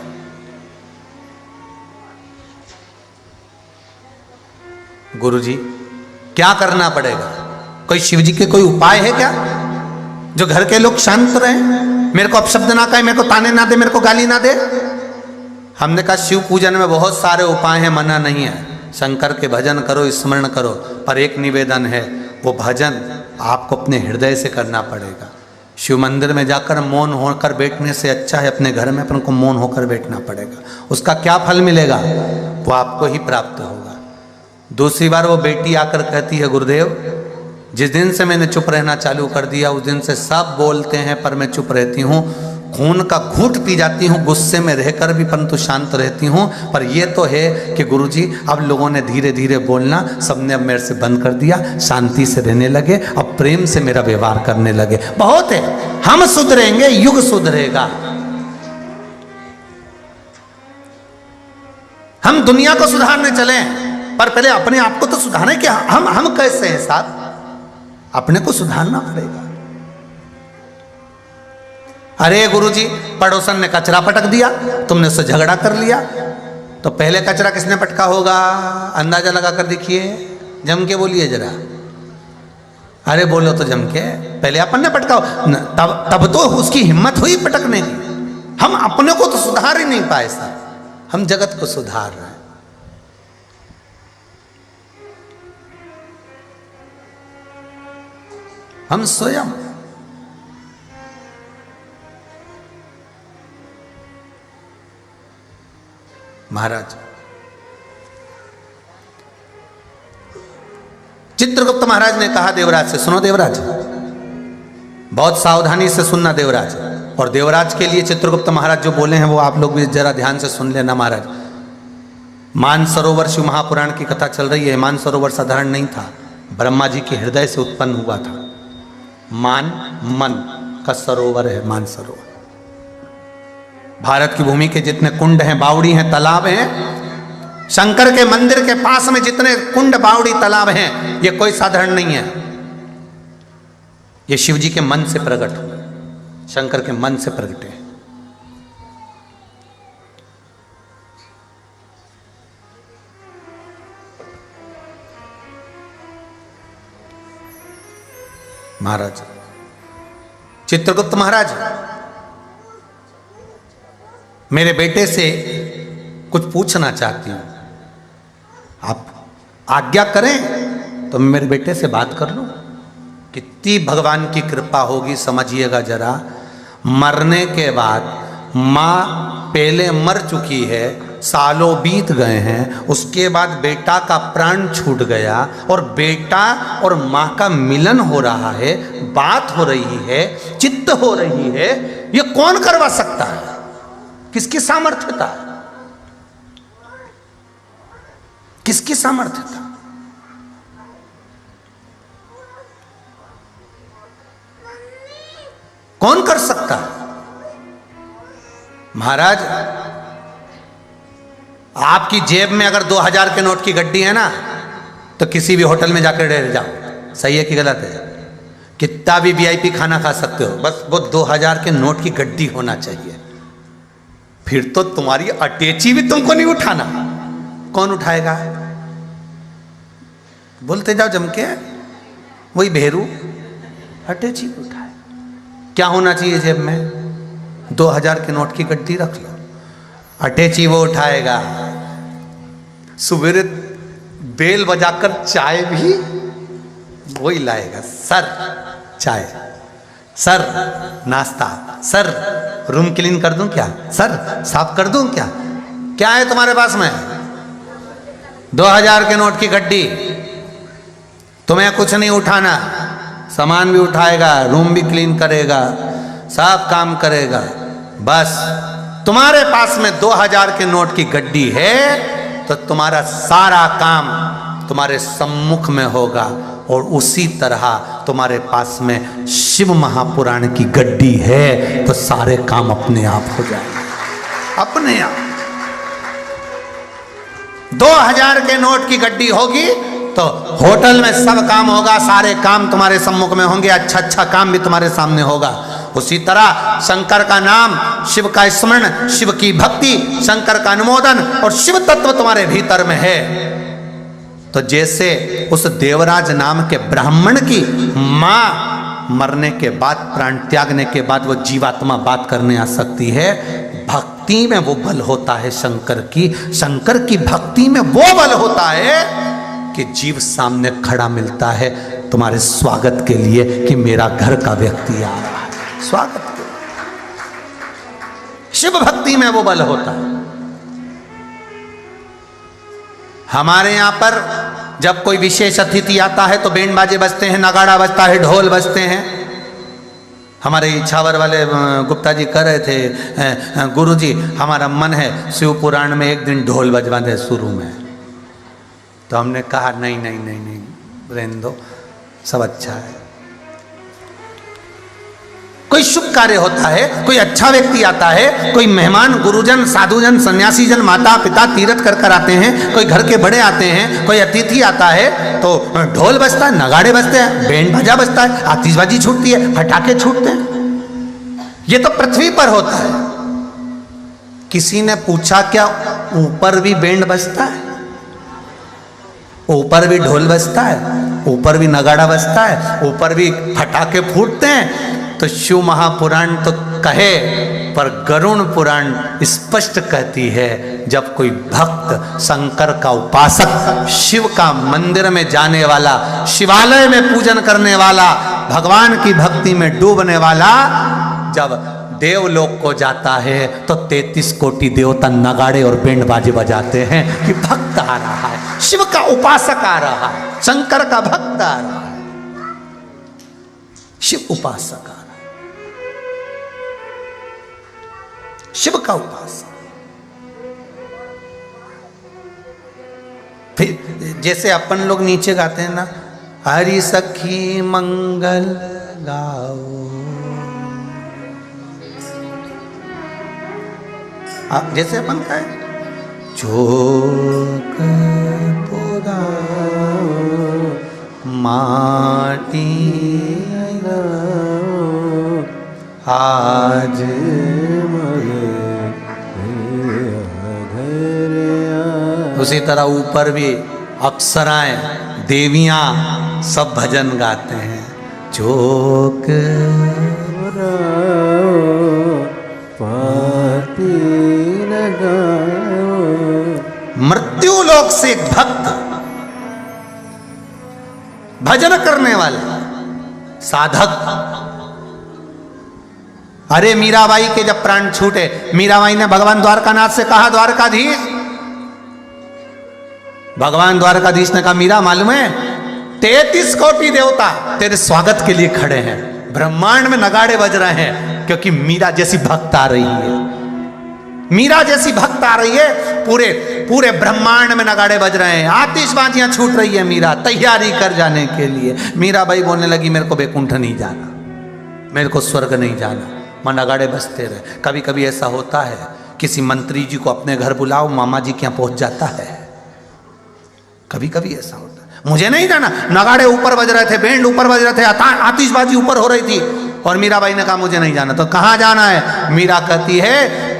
गुरुजी क्या करना पड़ेगा? कोई शिव जी के कोई उपाय है क्या जो घर के लोग शांत रहें, मेरे को अपशब्द ना कहे, मेरे को ताने ना दे, मेरे को गाली ना दे? हमने कहा शिव पूजन में बहुत सारे उपाय हैं, मना नहीं है, शंकर के भजन करो, स्मरण करो, पर एक निवेदन है, वो भजन आपको अपने हृदय से करना पड़ेगा। शिव मंदिर में जाकर मौन होकर बैठने से अच्छा है अपने घर में अपन को मौन होकर बैठना पड़ेगा। उसका क्या फल मिलेगा वो आपको ही प्राप्त होगा। दूसरी बार वो बेटी आकर कहती है, गुरुदेव जिस दिन से मैंने चुप रहना चालू कर दिया उस दिन से सब बोलते हैं पर मैं चुप रहती हूँ, खून का घूंट पी जाती हूँ, गुस्से में रहकर भी परंतु शांत रहती हूँ। पर ये तो है कि गुरुजी अब लोगों ने धीरे धीरे बोलना सबने अब मेरे से बंद कर दिया, शांति से रहने लगे, अब प्रेम से मेरा व्यवहार करने लगे। बहुत है, हम सुधरेंगे, युग सुधरेगा। हम दुनिया को सुधारने चले पर पहले अपने आप को तो सुधारें कि हम कैसे हैं साहब, अपने को सुधारना पड़ेगा। अरे गुरुजी पड़ोसन ने कचरा पटक दिया, तुमने उससे झगड़ा कर लिया, तो पहले कचरा किसने पटका होगा? अंदाजा लगा कर देखिए, जम के बोलिए जरा। अरे बोलो तो जम के, पहले अपन ने पटका, तब तो उसकी हिम्मत हुई पटकने की। हम अपने को तो सुधार ही नहीं पाए साहब, हम जगत को सुधार रहे हैं। हम स्वयं। महाराज चित्रगुप्त महाराज ने कहा देवराज से, सुनो देवराज, बहुत सावधानी से सुनना देवराज। और देवराज के लिए चित्रगुप्त महाराज जो बोले हैं वो आप लोग भी जरा ध्यान से सुन लेना महाराज। मानसरोवर शिव महापुराण की कथा चल रही है। मानसरोवर साधारण नहीं था, ब्रह्मा जी के हृदय से उत्पन्न हुआ था। मन का सरोवर है मानसरोवर। भारत की भूमि के जितने कुंड हैं, बावड़ी हैं, तालाब हैं, शंकर के मंदिर के पास में जितने कुंड, बावड़ी, तालाब हैं, ये कोई साधारण नहीं है। ये शिव जी के मन से प्रकट हुए, शंकर के मन से प्रकटे। महाराज चित्रगुप्त महाराज, मेरे बेटे से कुछ पूछना चाहती हूं, आप आज्ञा करें तो मैं मेरे बेटे से बात कर लूं। कितनी भगवान की कृपा होगी समझिएगा जरा। मरने के बाद माँ पहले मर चुकी है, सालों बीत गए हैं, उसके बाद बेटा का प्राण छूट गया और बेटा और माँ का मिलन हो रहा है, बात हो रही है, चित्त हो रही है। ये कौन करवा सकता है? किसकी सामर्थ्यता? किसकी सामर्थ्यता? कौन कर सकता है? महाराज आपकी जेब में अगर 2000 के नोट की गड्डी है ना, तो किसी भी होटल में जाकर डर जाओ। सही है कि गलत है? कितना भी वीआईपी खाना खा सकते हो, बस वो 2000 के नोट की गड्डी होना चाहिए। फिर तो तुम्हारी अटैची भी तुमको नहीं उठाना। कौन उठाएगा? बोलते जाओ जम के, वही भेरू अटैची उठाए। क्या होना चाहिए जेब में? 2000 के नोट की गड्डी रख लो, अटैची वो उठाएगा। सवेरे बेल बजाकर चाय भी वही लाएगा। सर चाय, सर नाश्ता, सर रूम क्लीन कर दूं क्या, सर साफ कर दूं क्या? क्या है तुम्हारे पास में? 2000 के नोट की गड्डी। तुम्हें कुछ नहीं उठाना, सामान भी उठाएगा, रूम भी क्लीन करेगा, सब काम करेगा। बस तुम्हारे पास में 2000 के नोट की गड्डी है तो तुम्हारा सारा काम तुम्हारे सम्मुख में होगा। और उसी तरह तुम्हारे पास में शिव महापुराण की गड्डी है तो सारे काम अपने आप हो जाएंगे, अपने आप। 2000 के नोट की गड्डी होगी तो होटल में सब काम होगा, सारे काम तुम्हारे सम्मुख में होंगे, अच्छा अच्छा काम भी तुम्हारे सामने होगा। उसी तरह शंकर का नाम, शिव का स्मरण, शिव की भक्ति, शंकर का अनुमोदन और शिव तत्व तुम्हारे भीतर में है। तो जैसे उस देवराज नाम के ब्राह्मण की मां मरने के बाद, प्राण त्यागने के बाद वो जीवात्मा बात करने आ सकती है, भक्ति में वो बल होता है शंकर की भक्ति में वो बल होता है कि जीव सामने खड़ा मिलता है तुम्हारे स्वागत के लिए कि मेरा घर का व्यक्ति आ रहा है, स्वागत के लिए। शिव भक्ति में वो बल होता है। हमारे यहां पर जब कोई विशेष अतिथि आता है तो बैंड बाजे बजते हैं, नगाड़ा बजता है, ढोल बजते हैं। हमारे इछावर वाले गुप्ता जी कह रहे थे, गुरुजी हमारा मन है शिव पुराण में एक दिन ढोल बजवा दे शुरू में। तो हमने कहा नहीं नहीं नहीं नहीं, रहने दो, सब अच्छा है। कोई शुभ कार्य होता है, कोई अच्छा व्यक्ति आता है, कोई मेहमान, गुरुजन, साधुजन, सन्यासी जन, माता पिता तीर्थ कर कर आते हैं, कोई घर के बड़े आते हैं, कोई अतिथि आता है तो ढोल बजता है, नगाड़े बजते हैं, बैंड बाजा बजता है, आतिशबाजी छूटती है, पटाखे छूटते हैं। ये तो पृथ्वी पर होता है। किसी ने पूछा क्या ऊपर भी बैंड बजता है? ऊपर भी ढोल बजता है, ऊपर भी नगाड़ा बजता है, ऊपर भी पटाखे फूटते हैं? तो शिव महापुराण तो कहे, पर गरुण पुराण स्पष्ट कहती है, जब कोई भक्त, शंकर का उपासक, शिव का मंदिर में जाने वाला, शिवालय में पूजन करने वाला, भगवान की भक्ति में डूबने वाला जब देवलोक को जाता है तो 33 कोटि देवता नगाड़े और बैंड बाजे बजाते हैं कि भक्त आ रहा है, शिव का उपासक आ रहा है, शंकर का भक्त आ रहा है, शिव उपासक आ रहा है, शिव का उपासक। फिर जैसे अपन लोग नीचे गाते हैं ना, हरि सखी मंगल गाओ, जैसे अपन कहे चोक पुराओ माटी आज उसी तरह ऊपर भी अप्सराएं देवियां सब भजन गाते हैं, चोक मृत्यु लोक से एक भक्त भजन करने वाला साधक। अरे मीराबाई के जब प्राण छूटे, मीराबाई ने भगवान द्वारकानाथ से कहा, द्वारकाधीश, भगवान द्वारकाधीश ने कहा, मीरा मालूम है 33 कोटि देवता तेरे स्वागत के लिए खड़े हैं, ब्रह्मांड में नगाड़े बज रहे हैं, क्योंकि मीरा जैसी भक्त आ रही है, मीरा जैसी भक्त आ रही है, पूरे पूरे ब्रह्मांड में नगाड़े बज रहे हैं, आतिशबाजियां छूट रही है, मीरा तैयारी कर जाने के लिए। मीराबाई बोलने लगी, मेरे को बैकुंठ नहीं जाना, मेरे को स्वर्ग नहीं जाना, मैं नगाड़े बजते रहे। कभी कभी ऐसा होता है, किसी मंत्री जी को अपने घर बुलाओ, मामा जी के यहाँ पहुंच जाता है, कभी कभी ऐसा होता है। मुझे नहीं जाना, नगाड़े ऊपर बज रहे थे, बैंड ऊपर बज रहे थे, आतिशबाजी ऊपर हो रही थी, और मीराबाई ने कहा मुझे नहीं जाना। तो कहाँ जाना है? मीरा कहती है,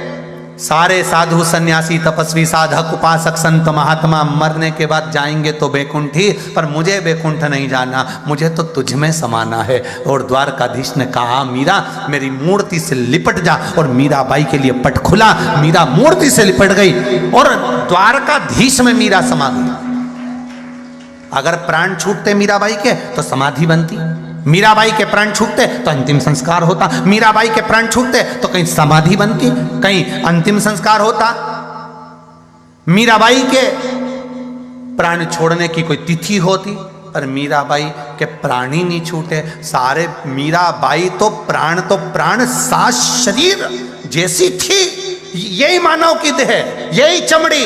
सारे साधु सन्यासी तपस्वी साधक उपासक संत महात्मा मरने के बाद जाएंगे तो बैकुंठ ही, पर मुझे बैकुंठ नहीं जाना, मुझे तो तुझ में समाना है। और द्वारकाधीश ने कहा, मीरा मेरी मूर्ति से लिपट जा, और मीराबाई के लिए पट खुला, मीरा मूर्ति से लिपट गई और द्वारकाधीश में मीरा समा गई। अगर प्राण छूटते मीराबाई के तो समाधि बनती, मीराबाई के प्राण छूटते तो अंतिम संस्कार होता, मीराबाई के प्राण छूटते तो कहीं समाधि बनती, कहीं अंतिम संस्कार होता। मीराबाई के प्राण छोड़ने की कोई तिथि होती, पर मीराबाई के प्राण ही नहीं छूटे सारे। मीराबाई तो प्राण सात शरीर जैसी थी, यही मानव की देह, यही चमड़ी,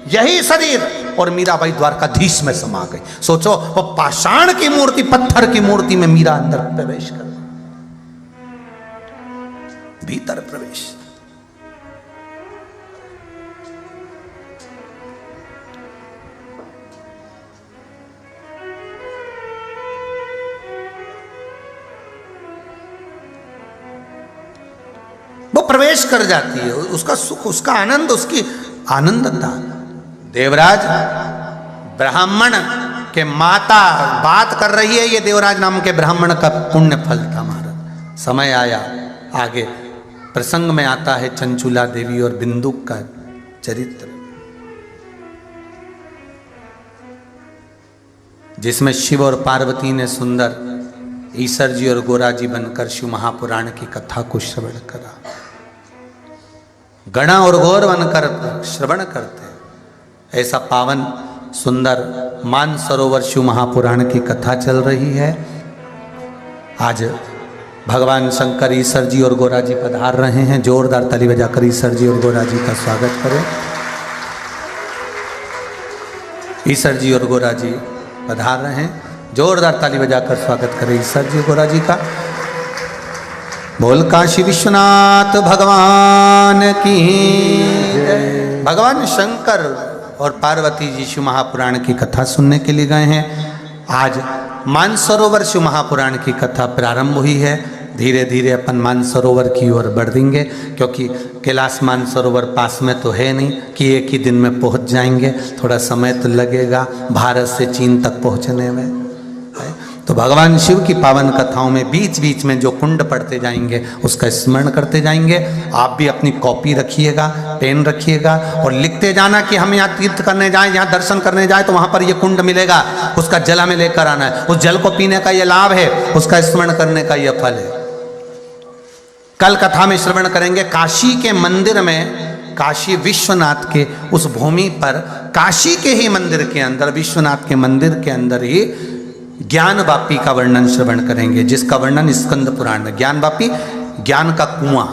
यही शरीर, और मीराबाई द्वारकाधीश में समा गई। सोचो, वो पाषाण की मूर्ति, पत्थर की मूर्ति में मीरा अंदर प्रवेश कर, भीतर प्रवेश। वो प्रवेश कर जाती है, उसका सुख, उसका आनंद, उसकी आनंदता। देवराज ब्राह्मण के माता बात कर रही है, ये देवराज नाम के ब्राह्मण का पुण्य फल था महाराज। समय आया, आगे प्रसंग में आता है चंचुला देवी और बिंदुक का चरित्र, जिसमें शिव और पार्वती ने सुंदर ईश्वर जी और गोरा जी बनकर शिव महापुराण की कथा को श्रवण करा। गणा और गौर बनकर श्रवण करते, ऐसा पावन सुंदर मानसरोवर शिव महापुराण की कथा चल रही है। आज भगवान शंकर ईश्वर जी और गोरा जी पधार रहे हैं। जोरदार ताली बजाकर ईश्वर जी और गोरा जी का स्वागत करें। ईश्वर जी और गोरा जी पधार रहे हैं, जोरदार ताली बजाकर स्वागत करें ईश्वर जी गोरा जी का। बोल काशी विश्वनाथ भगवान की जय। भगवान शंकर और पार्वती जी शिव महापुराण की कथा सुनने के लिए गए हैं। आज मानसरोवर शिव महापुराण की कथा प्रारंभ हुई है। धीरे धीरे अपन मानसरोवर की ओर बढ़ देंगे, क्योंकि कैलाश मानसरोवर पास में तो है नहीं कि एक ही दिन में पहुंच जाएंगे, थोड़ा समय तो लगेगा भारत से चीन तक पहुंचने में। तो भगवान शिव की पावन कथाओं में बीच बीच में जो कुंड पढ़ते जाएंगे उसका स्मरण करते जाएंगे। आप भी अपनी कॉपी रखिएगा, पेन रखिएगा और लिखते जाना कि हम यहाँ तीर्थ करने जाएं, यहाँ दर्शन करने जाएं तो वहाँ पर ये कुंड मिलेगा, उसका जल हमें लेकर आना है, उस जल को पीने का ये लाभ है, उसका स्मरण करने का ये फल है। कल कथा में श्रवण करेंगे काशी के मंदिर में, काशी विश्वनाथ के उस भूमि पर, काशी के ही मंदिर के अंदर, विश्वनाथ के मंदिर के अंदर ही ज्ञान वापी का वर्णन श्रवण करेंगे, जिसका वर्णन स्कंद पुराण में, ज्ञान वापी ज्ञान का कुआं,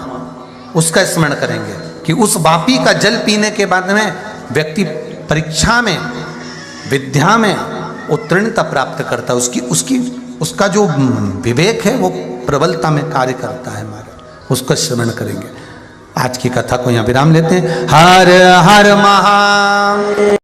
उसका स्मरण करेंगे कि उस वापी का जल पीने के बाद में व्यक्ति परीक्षा में, विद्या में उत्तीर्णता प्राप्त करता है, उसका जो विवेक है वो प्रबलता में कार्य करता है हमारे, उसका श्रवण करेंगे। आज की कथा को यहाँ विराम लेते हैं। हर हर महा